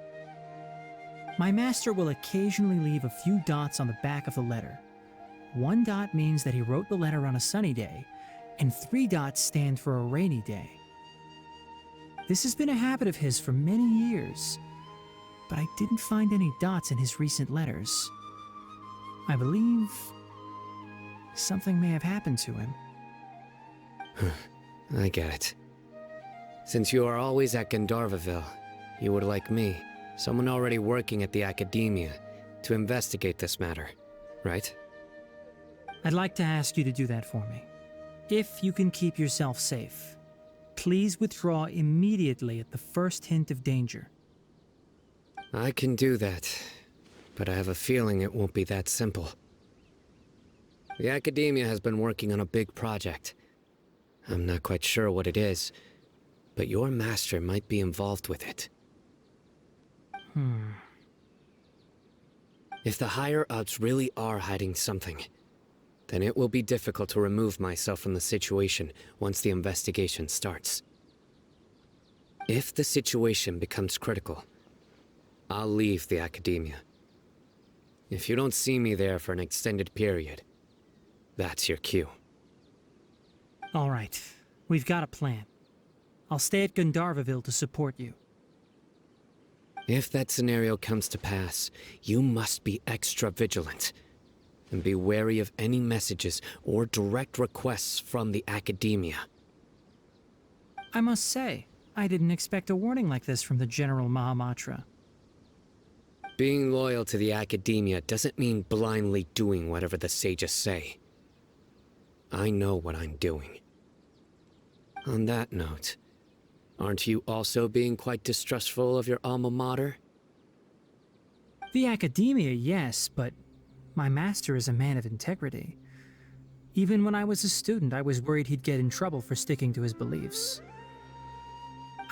My master will occasionally leave a few dots on the back of the letter. 1 dot means that he wrote the letter on a sunny day, and 3 dots stand for a rainy day. This has been a habit of his for many years, but I didn't find any dots in his recent letters. I believe something may have happened to him. I get it. Since you are always at Gandharvaville, you would like me, someone already working at the Akademiya, to investigate this matter, right? I'd like to ask you to do that for me. If you can keep yourself safe, please withdraw immediately at the first hint of danger. I can do that, but I have a feeling it won't be that simple. The Akademiya has been working on a big project. I'm not quite sure what it is, but your master might be involved with it. If the higher-ups really are hiding something, then it will be difficult to remove myself from the situation once the investigation starts. If the situation becomes critical, I'll leave the Akademiya. If you don't see me there for an extended period, that's your cue. All right, we've got a plan. I'll stay at Gandharvaville to support you. If that scenario comes to pass, you must be extra vigilant. And be wary of any messages or direct requests from the Akademiya. I must say, I didn't expect a warning like this from the General Mahamatra. Being loyal to the Akademiya doesn't mean blindly doing whatever the sages say. I know what I'm doing. On that note, aren't you also being quite distrustful of your alma mater? The Akademiya, yes, but my master is a man of integrity. Even when I was a student, I was worried he'd get in trouble for sticking to his beliefs.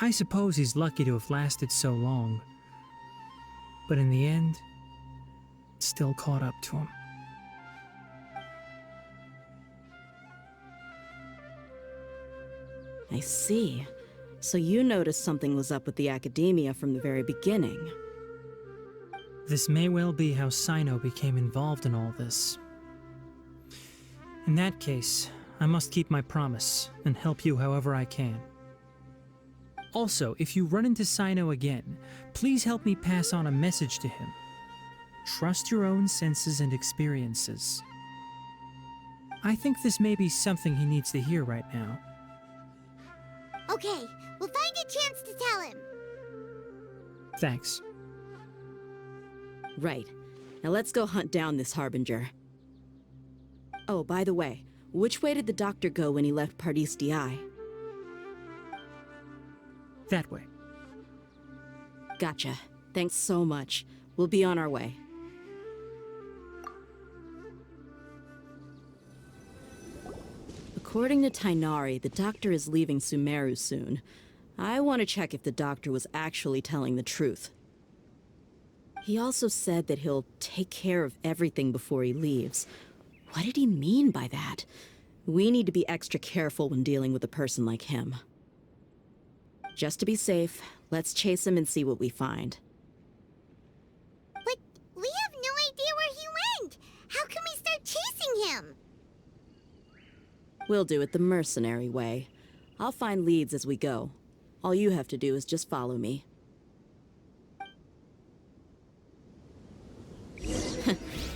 I suppose he's lucky to have lasted so long. But in the end, it still caught up to him. I see. So you noticed something was up with the Akademiya from the very beginning. This may well be how Cyno became involved in all this. In that case, I must keep my promise and help you however I can. Also, if you run into Cyno again, please help me pass on a message to him. Trust your own senses and experiences. I think this may be something he needs to hear right now. Okay, we'll find a chance to tell him. Thanks. Right. Now let's go hunt down this Harbinger. Oh, by the way, which way did the doctor go when he left Pardis Dhyai? That way. Gotcha. Thanks so much. We'll be on our way. According to Tighnari, the doctor is leaving Sumeru soon. I want to check if the doctor was actually telling the truth. He also said that he'll take care of everything before he leaves. What did he mean by that? We need to be extra careful when dealing with a person like him. Just to be safe, let's chase him and see what we find. But we have no idea where he went! How can we start chasing him? We'll do it the mercenary way. I'll find leads as we go. All you have to do is just follow me.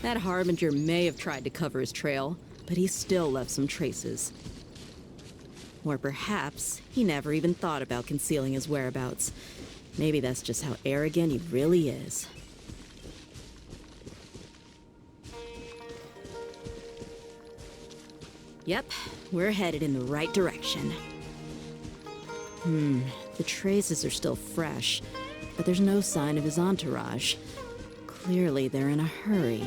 That Harbinger may have tried to cover his trail, but he still left some traces. Or perhaps he never even thought about concealing his whereabouts. Maybe that's just how arrogant he really is. Yep, we're headed in the right direction. The traces are still fresh, but there's no sign of his entourage. Clearly, they're in a hurry.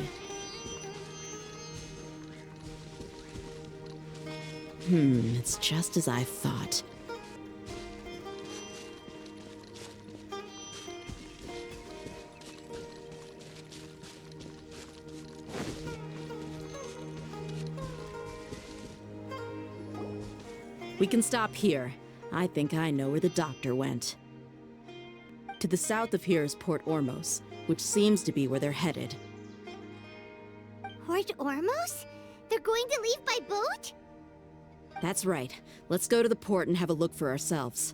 It's just as I thought. We can stop here. I think I know where the doctor went. To the south of here is Port Ormos, which seems to be where they're headed. Port Ormos? They're going to leave by boat? That's right. Let's go to the port and have a look for ourselves.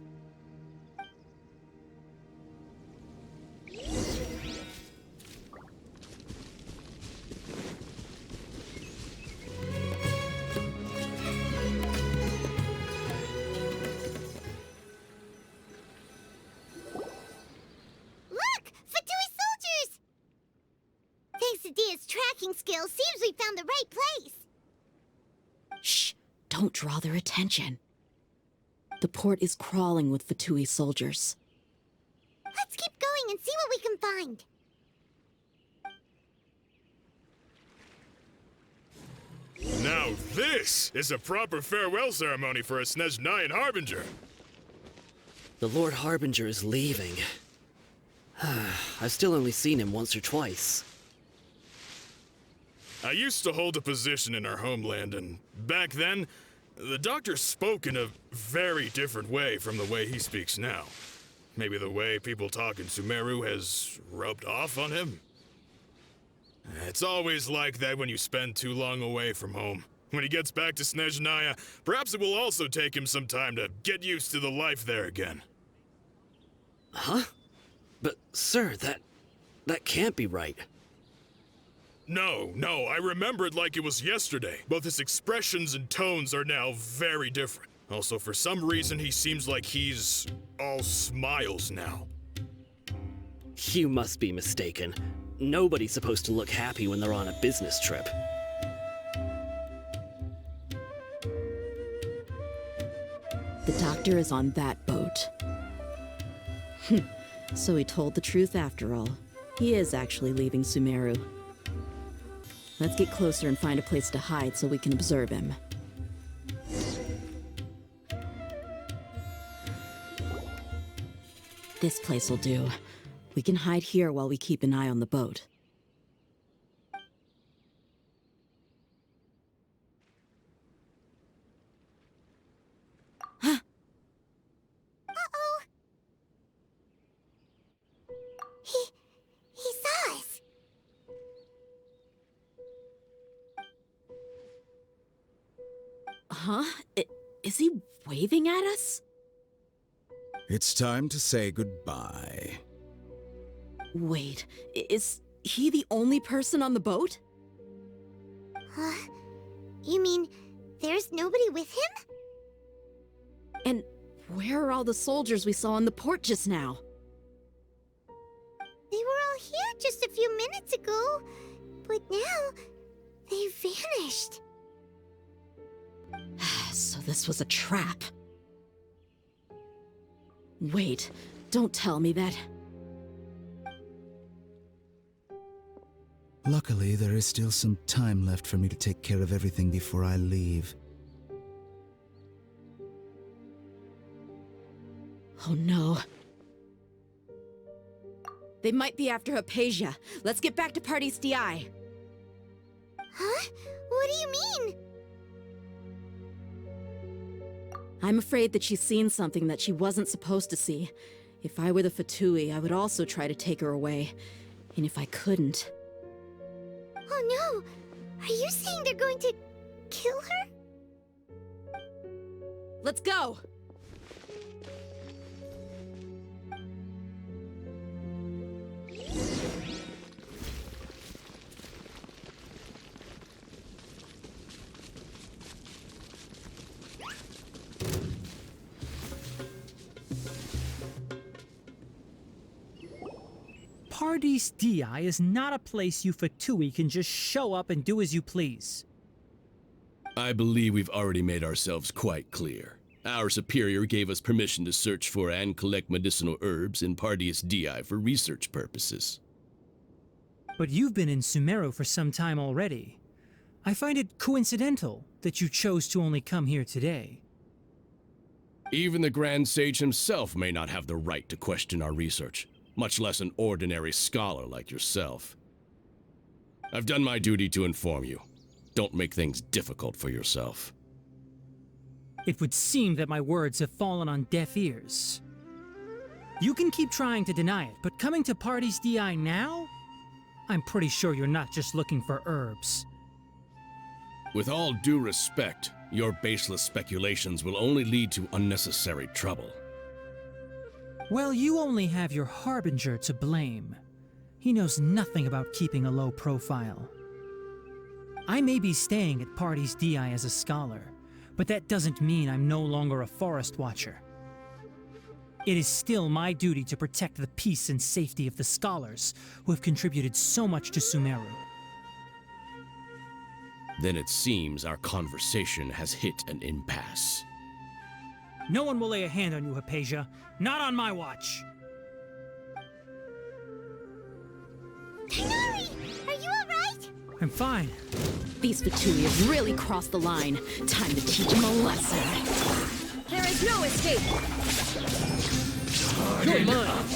Skills seems we found the right place. Shh! Don't draw their attention. The port is crawling with Fatui soldiers. Let's keep going and see what we can find. Now this is a proper farewell ceremony for a Snezhnayan Harbinger. The Lord Harbinger is leaving. I've still only seen him once or twice. I used to hold a position in our homeland, and back then, the doctor spoke in a very different way from the way he speaks now. Maybe the way people talk in Sumeru has rubbed off on him? It's always like that when you spend too long away from home. When he gets back to Snezhnaya, perhaps it will also take him some time to get used to the life there again. Huh? But, sir, that can't be right. No, I remember it like it was yesterday. Both his expressions and tones are now very different. Also, for some reason, he seems like he's all smiles now. You must be mistaken. Nobody's supposed to look happy when they're on a business trip. The doctor is on that boat. So he told the truth after all. He is actually leaving Sumeru. Let's get closer and find a place to hide so we can observe him. This place will do. We can hide here while we keep an eye on the boat. Uh-oh. He saw us. Huh? Is he waving at us? It's time to say goodbye. Wait, is he the only person on the boat? You mean there's nobody with him? And where are all the soldiers we saw in the port just now? They were all here just a few minutes ago, but now they've vanished. So this was a trap. Wait, don't tell me that... Luckily, there is still some time left for me to take care of everything before I leave. Oh no. They might be after Hypatia. Let's get back to Pardis Dhyai. Huh? What do you mean? I'm afraid that she's seen something that she wasn't supposed to see. If I were the Fatui, I would also try to take her away. And if I couldn't... Oh no! Are you saying they're going to kill her? Let's go! Pardis Dhyai is not a place you Fatui can just show up and do as you please. I believe we've already made ourselves quite clear. Our superior gave us permission to search for and collect medicinal herbs in Pardis Dhyai for research purposes. But you've been in Sumeru for some time already. I find it coincidental that you chose to only come here today. Even the Grand Sage himself may not have the right to question our research, much less an ordinary scholar like yourself. I've done my duty to inform you. Don't make things difficult for yourself. It would seem that my words have fallen on deaf ears. You can keep trying to deny it, but coming to Pardis Dhyai now? I'm pretty sure you're not just looking for herbs. With all due respect, your baseless speculations will only lead to unnecessary trouble. Well, you only have your Harbinger to blame. He knows nothing about keeping a low profile. I may be staying at Pardis Dhyai as a scholar, but that doesn't mean I'm no longer a forest watcher. It is still my duty to protect the peace and safety of the scholars who have contributed so much to Sumeru. Then it seems our conversation has hit an impasse. No one will lay a hand on you, Hypatia. Not on my watch. Tighnari! Are you alright? I'm fine. These Fatui have really crossed the line. Time to teach them a lesson. There is no escape! You're mine!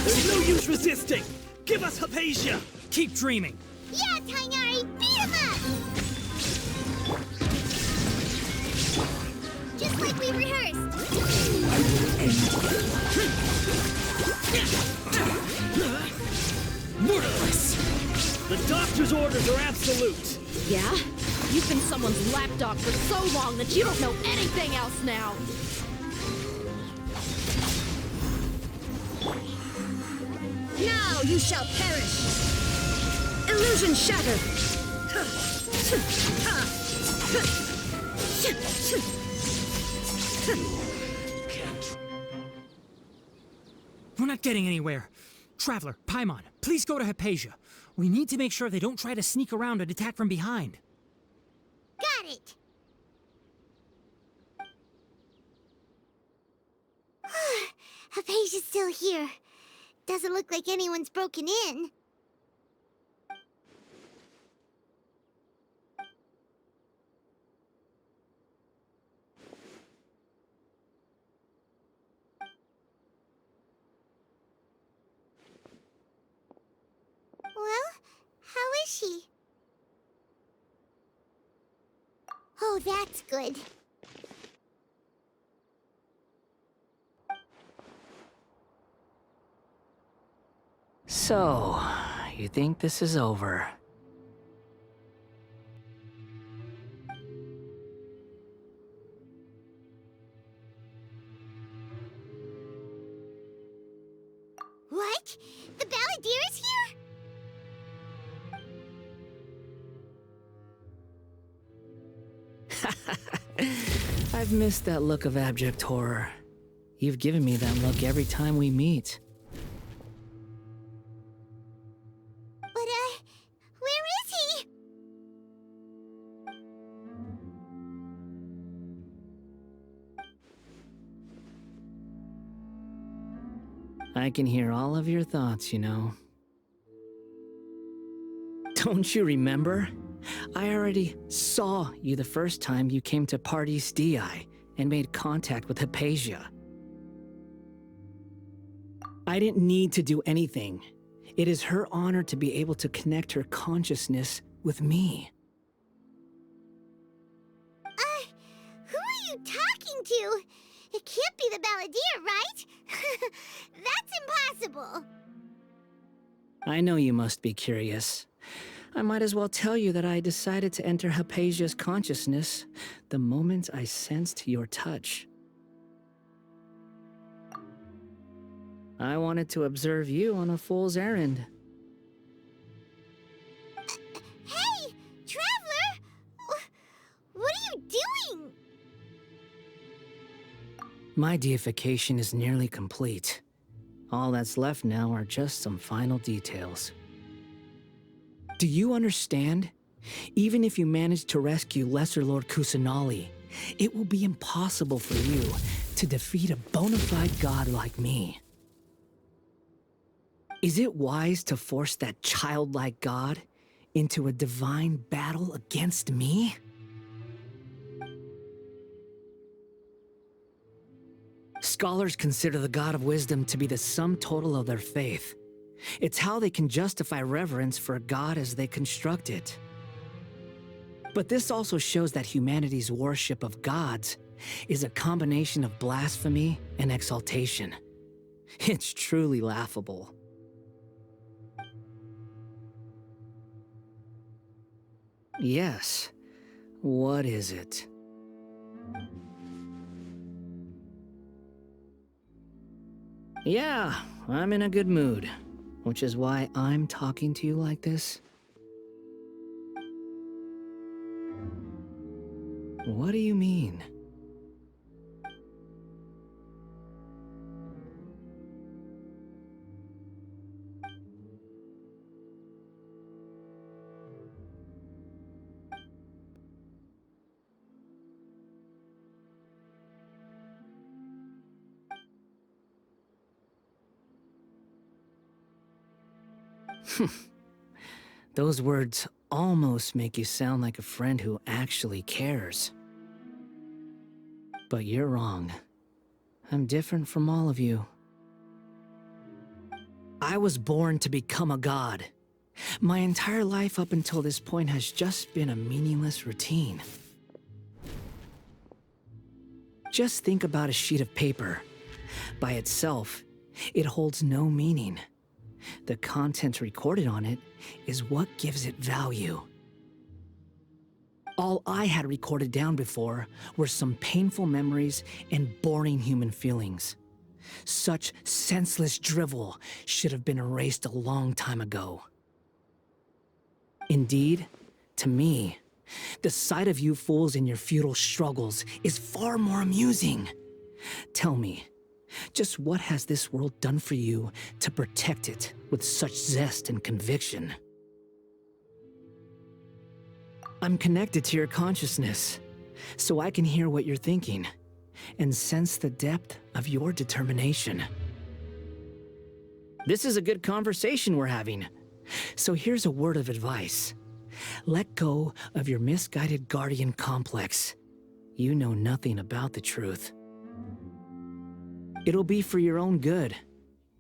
There's no use resisting! Give us Hypatia! Keep dreaming! Yeah, Tighnari! Beat him up! Just like we rehearsed! Mortalist! The doctor's orders are absolute! Yeah? You've been someone's lapdog for so long that you don't know anything else now! Now you shall perish! Illusion shattered! We're not getting anywhere. Traveler, Paimon, please go to Hypatia. We need to make sure they don't try to sneak around and attack from behind. Got it! Hypatia's still here. Doesn't look like anyone's broken in. Well, how is she? Oh, that's good. So, you think this is over? What? The Balladeer is here? I've missed that look of abject horror. You've given me that look every time we meet. But, where is he? I can hear all of your thoughts, you know. Don't you remember? I already saw you the first time you came to Pardis Dhyai and made contact with Hypatia. I didn't need to do anything. It is her honor to be able to connect her consciousness with me. Who are you talking to? It can't be the Balladeer, right? That's impossible. I know you must be curious. I might as well tell you that I decided to enter Hypatia's consciousness the moment I sensed your touch. I wanted to observe you on a fool's errand. Hey, Traveler! What are you doing? My deification is nearly complete. All that's left now are just some final details. Do you understand? Even if you manage to rescue Lesser Lord Kusanali, it will be impossible for you to defeat a bona fide god like me. Is it wise to force that childlike god into a divine battle against me? Scholars consider the God of Wisdom to be the sum total of their faith. It's how they can justify reverence for a god as they construct it. But this also shows that humanity's worship of gods is a combination of blasphemy and exaltation. It's truly laughable. Yes. What is it? Yeah, I'm in a good mood, which is why I'm talking to you like this. What do you mean? Those words almost make you sound like a friend who actually cares. But you're wrong. I'm different from all of you. I was born to become a god. My entire life up until this point has just been a meaningless routine. Just think about a sheet of paper. By itself, it holds no meaning. The content recorded on it is what gives it value. All I had recorded down before were some painful memories and boring human feelings. Such senseless drivel should have been erased a long time ago. Indeed, to me, the sight of you fools in your futile struggles is far more amusing. Tell me, just what has this world done for you to protect it with such zest and conviction? I'm connected to your consciousness, so I can hear what you're thinking and sense the depth of your determination. This is a good conversation we're having, so here's a word of advice. Let go of your misguided guardian complex. You know nothing about the truth. It'll be for your own good,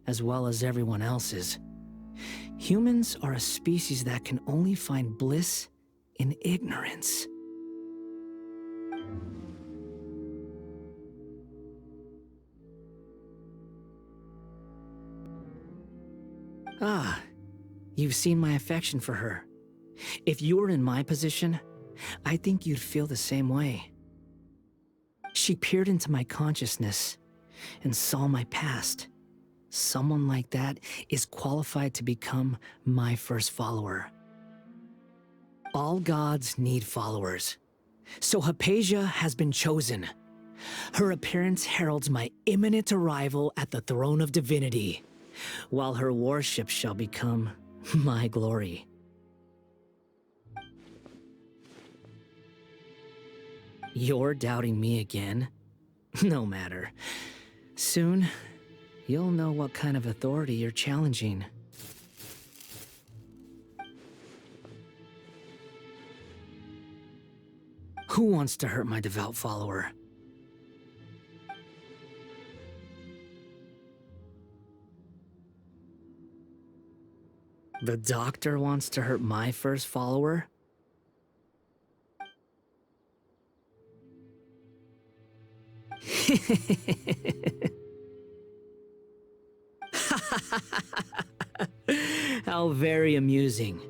as well as everyone else's. Humans are a species that can only find bliss in ignorance. Ah, you've seen my affection for her. If you were in my position, I think you'd feel the same way. She peered into my consciousness and saw my past. Someone like that is qualified to become my first follower. All gods need followers, so Hypatia has been chosen. Her appearance heralds my imminent arrival at the throne of divinity, while her worship shall become my glory. You're doubting me again? No matter. Soon, you'll know what kind of authority you're challenging. Who wants to hurt my devout follower? The Doctor wants to hurt my first follower? How very amusing.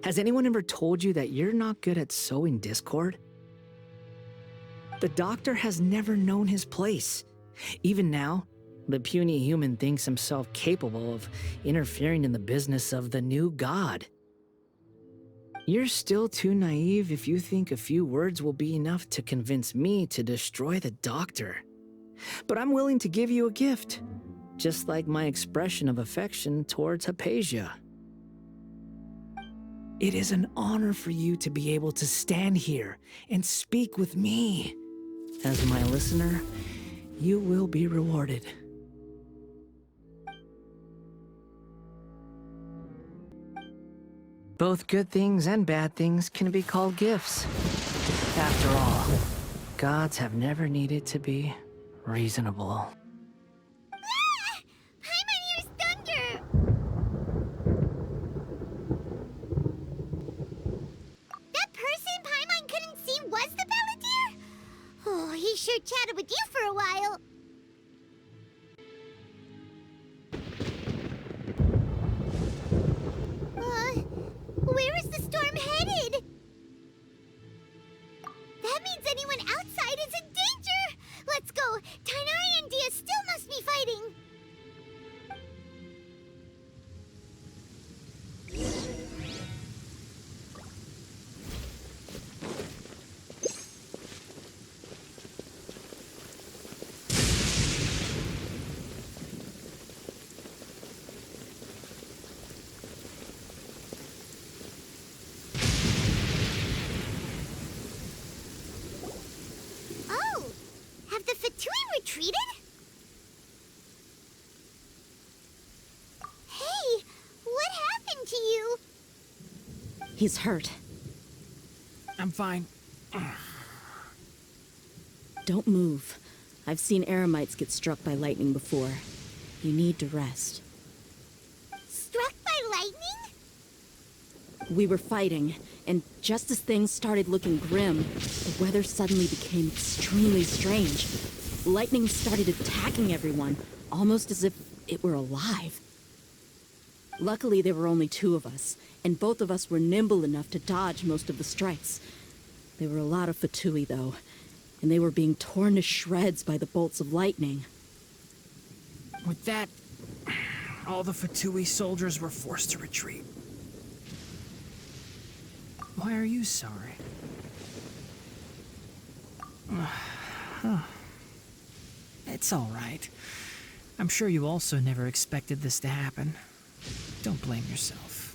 Has anyone ever told you that you're not good at sowing discord? The Doctor has never known his place. Even now, the puny human thinks himself capable of interfering in the business of the new god. You're still too naive if you think a few words will be enough to convince me to destroy the Doctor. But I'm willing to give you a gift, just like my expression of affection towards Hypatia. It is an honor for you to be able to stand here and speak with me. As my listener, you will be rewarded. Both good things and bad things can be called gifts. After all, gods have never needed to be reasonable. Ah! Paimon hears thunder! That person Paimon couldn't see was the Palantir? Oh, he sure chatted with you for a while. Where is the storm headed? That means anyone outside is in danger! Let's go! Tighnari and Dehya still must be fighting! Retreated? Hey, what happened to you? He's hurt. I'm fine. Don't move. I've seen Eremeites get struck by lightning before. You need to rest. Struck by lightning? We were fighting, and just as things started looking grim, the weather suddenly became extremely strange. lightning started attacking everyone, almost as if it were alive. Luckily, there were only 2 of us, and both of us were nimble enough to dodge most of the strikes. There were a lot of Fatui, though, and they were being torn to shreds by the bolts of lightning. With that, all the Fatui soldiers were forced to retreat. Why are you sorry? It's all right. I'm sure you also never expected this to happen. Don't blame yourself.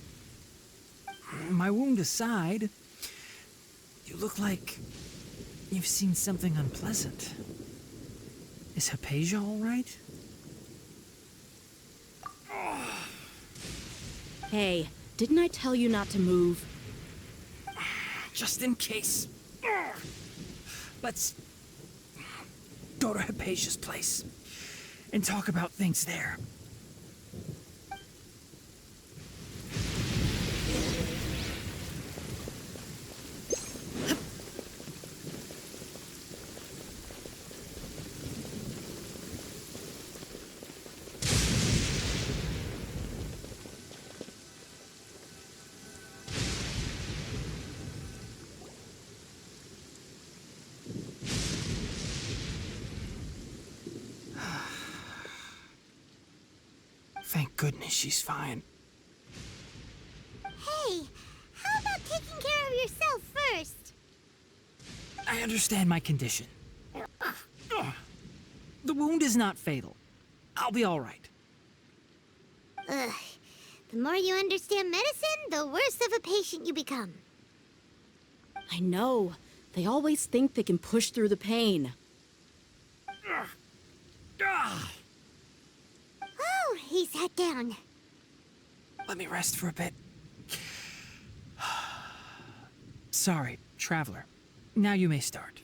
My wound aside, you look like you've seen something unpleasant. Is Hypatia all right? Hey, didn't I tell you not to move? Just in case. Let's go to Hypatia's place and talk about things there. Thank goodness she's fine. Hey, how about taking care of yourself first? I understand my condition. The wound is not fatal. I'll be all right. Ugh. The more you understand medicine, the worse of a patient you become. I know. They always think they can push through the pain. Oh, he sat down. Let me rest for a bit. Sorry, traveler. Now you may start.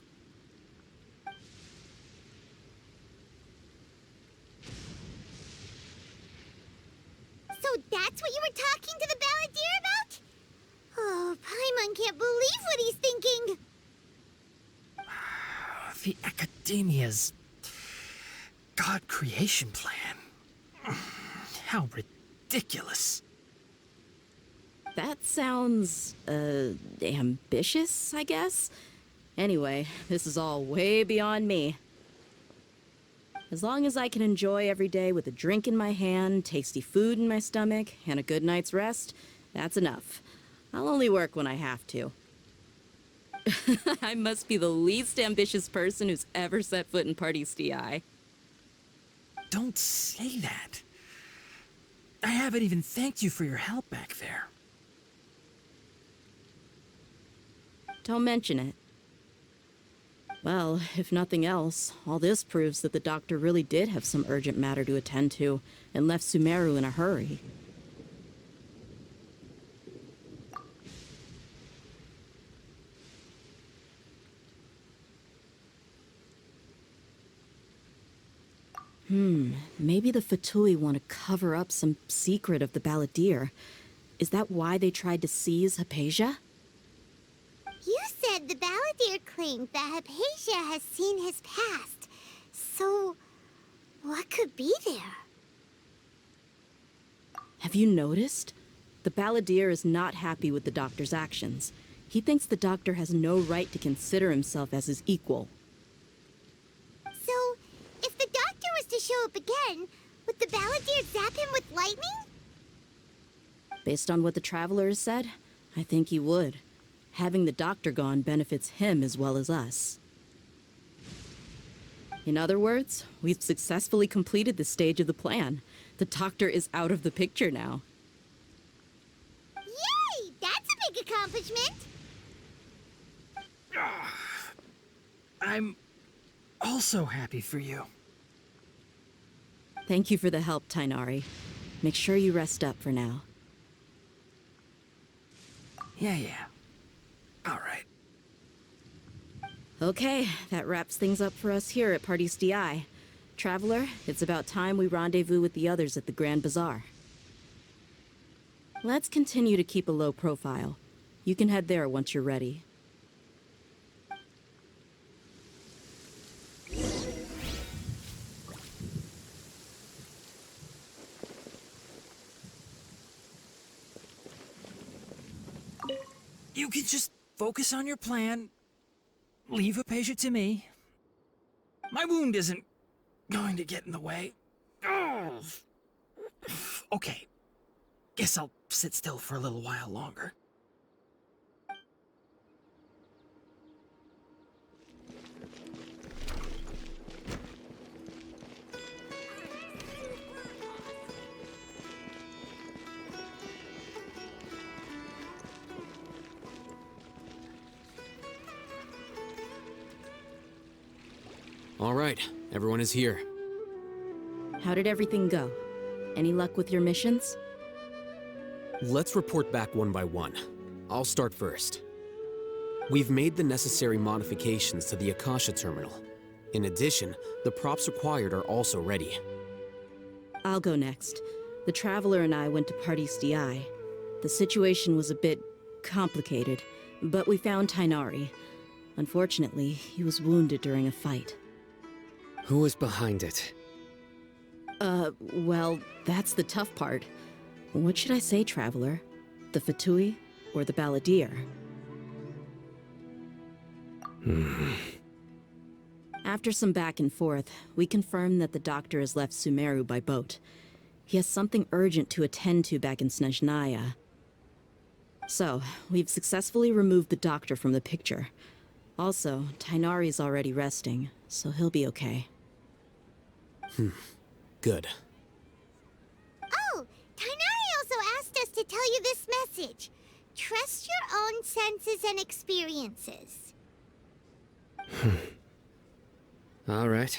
So that's what you were talking to the balladeer about? Oh, Paimon can't believe what he's thinking. The Akademiya's God creation plan. How ridiculous. That sounds, ambitious, I guess? Anyway, this is all way beyond me. As long as I can enjoy every day with a drink in my hand, tasty food in my stomach, and a good night's rest, that's enough. I'll only work when I have to. I must be the least ambitious person who's ever set foot in Pardis Dhyai. Don't say that. I haven't even thanked you for your help back there. Don't mention it. Well, if nothing else, all this proves that the doctor really did have some urgent matter to attend to, and left Sumeru in a hurry. Maybe the Fatui want to cover up some secret of the balladeer. Is that why they tried to seize Hypatia? You said the balladeer claimed that Hypatia has seen his past. So, what could be there? Have you noticed? The balladeer is not happy with the doctor's actions. He thinks the doctor has no right to consider himself as his equal. So, if the doctor was to show up again, would the balladeer zap him with lightning? Based on what the traveler has said, I think he would. Having the doctor gone benefits him as well as us. In other words, we've successfully completed this stage of the plan. The doctor is out of the picture now. Yay! That's a big accomplishment! I'm also happy for you. Thank you for the help, Tighnari. Make sure you rest up for now. Yeah. All right. Okay, that wraps things up for us here at Pardis Dhyai. Traveler, it's about time we rendezvous with the others at the Grand Bazaar. Let's continue to keep a low profile. You can head there once you're ready. You can just focus on your plan. Leave Hypatia to me. My wound isn't going to get in the way. Okay. Guess I'll sit still for a little while longer. All right, everyone is here. How did everything go? Any luck with your missions? Let's report back one by one. I'll start first. We've made the necessary modifications to the Akasha terminal. In addition, the props required are also ready. I'll go next. The Traveler and I went to Pardis Dhyai. The situation was a bit complicated, but we found Tighnari. Unfortunately, he was wounded during a fight. Who was behind it? Well, that's the tough part. What should I say, Traveler? The Fatui or the Balladeer? After some back and forth, we confirmed that the Doctor has left Sumeru by boat. He has something urgent to attend to back in Snezhnaya. So, we've successfully removed the Doctor from the picture. Also, Tighnari's already resting, so he'll be okay. Good. Oh, Tighnari also asked us to tell you this message. Trust your own senses and experiences. All right.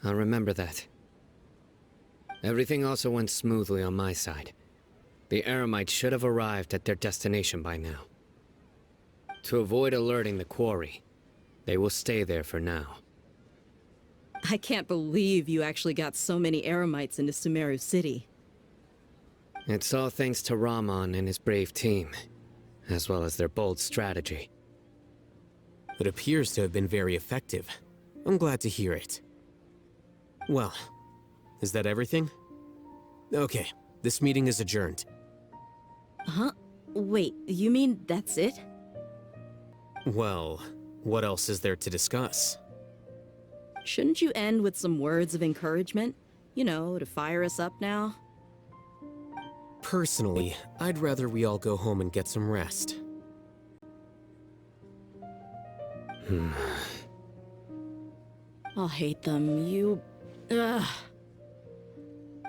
I'll remember that. Everything also went smoothly on my side. The Eremeites should have arrived at their destination by now. To avoid alerting the quarry, they will stay there for now. I can't believe you actually got so many Eremeites into Sumeru City. It's all thanks to Rahman and his brave team, as well as their bold strategy. It appears to have been very effective. I'm glad to hear it. Well, is that everything? Okay, this meeting is adjourned. Huh? Wait, you mean that's it? Well, what else is there to discuss? Shouldn't you end with some words of encouragement? You know, to fire us up now? Personally, I'd rather we all go home and get some rest. Alhaitham, you... Ugh.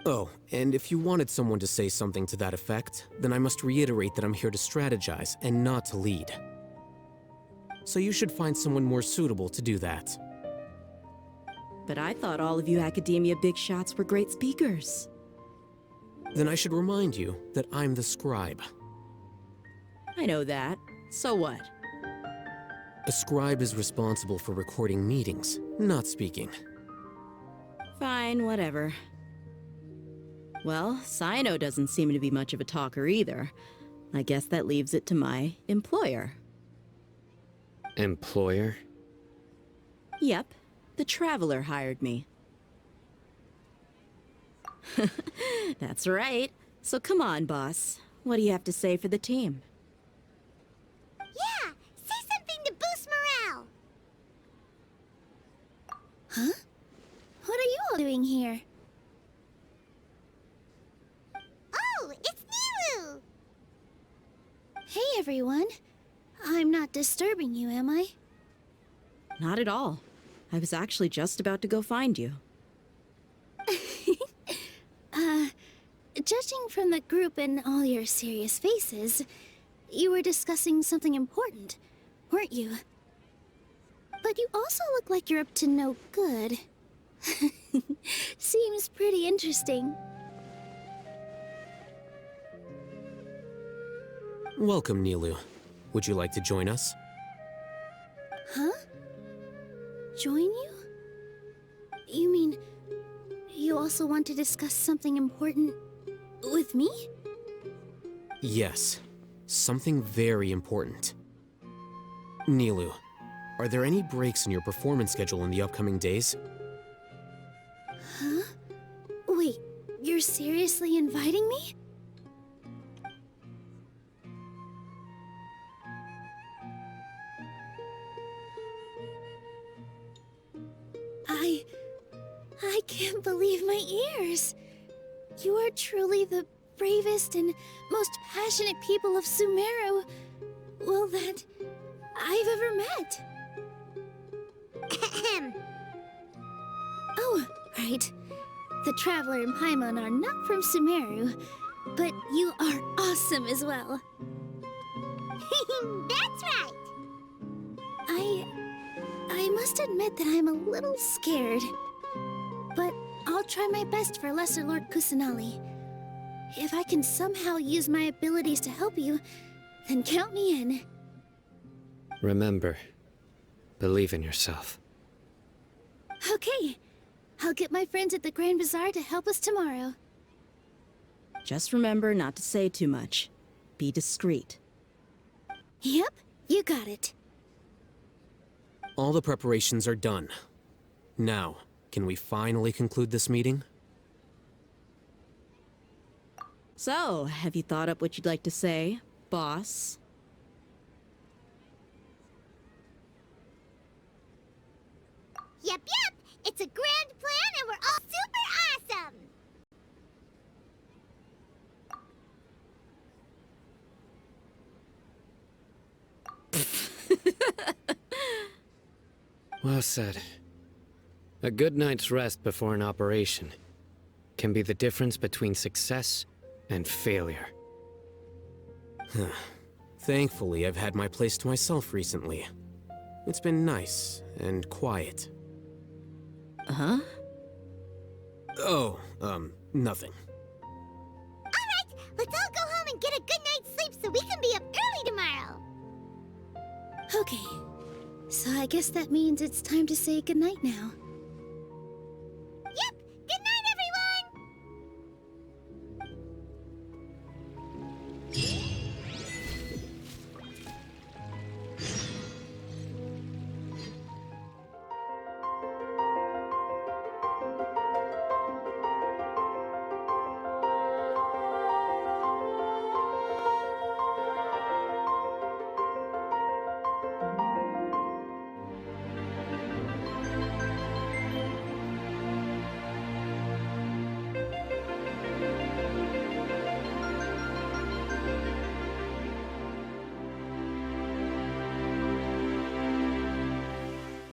Oh, and if you wanted someone to say something to that effect, then I must reiterate that I'm here to strategize and not to lead. So you should find someone more suitable to do that. But I thought all of you Akademiya big shots were great speakers. Then I should remind you that I'm the scribe. I know that. So what? A scribe is responsible for recording meetings, not speaking. Fine, whatever. Well, Cyno doesn't seem to be much of a talker either. I guess that leaves it to my employer. Employer? Yep, the Traveler hired me. That's right. So come on, boss. What do you have to say for the team? Yeah, say something to boost morale. Huh? What are you all doing here? Oh, it's Nilou! Hey, everyone. I'm not disturbing you, am I? Not at all. I was actually just about to go find you. Judging from the group and all your serious faces, you were discussing something important, weren't you? But you also look like you're up to no good. Seems pretty interesting. Welcome, Nilou. Would you like to join us? Huh? Join you? You mean, you also want to discuss something important with me? Yes, something very important. Nilou, are there any breaks in your performance schedule in the upcoming days? Huh? Wait, you're seriously inviting me? I can't believe my ears. You are truly the bravest and most passionate people of Sumeru, well, that I've ever met. Oh, right. The Traveler and Paimon are not from Sumeru, but you are awesome as well. That's right! I must admit that I'm a little scared. But I'll try my best for Lesser Lord Kusanali. If I can somehow use my abilities to help you, then count me in. Remember, believe in yourself. Okay. I'll get my friends at the Grand Bazaar to help us tomorrow. Just remember not to say too much. Be discreet. Yep, you got it. All the preparations are done. Now, can we finally conclude this meeting? So, have you thought up what you'd like to say, boss? Yep. It's a grand plan and we're all super awesome! Well said. A good night's rest before an operation can be the difference between success and failure. Thankfully, I've had my place to myself recently. It's been nice and quiet. Huh? Oh, nothing. Alright, let's all go home and get a good night's sleep so we can be up early tomorrow! Okay. So I guess that means it's time to say goodnight now.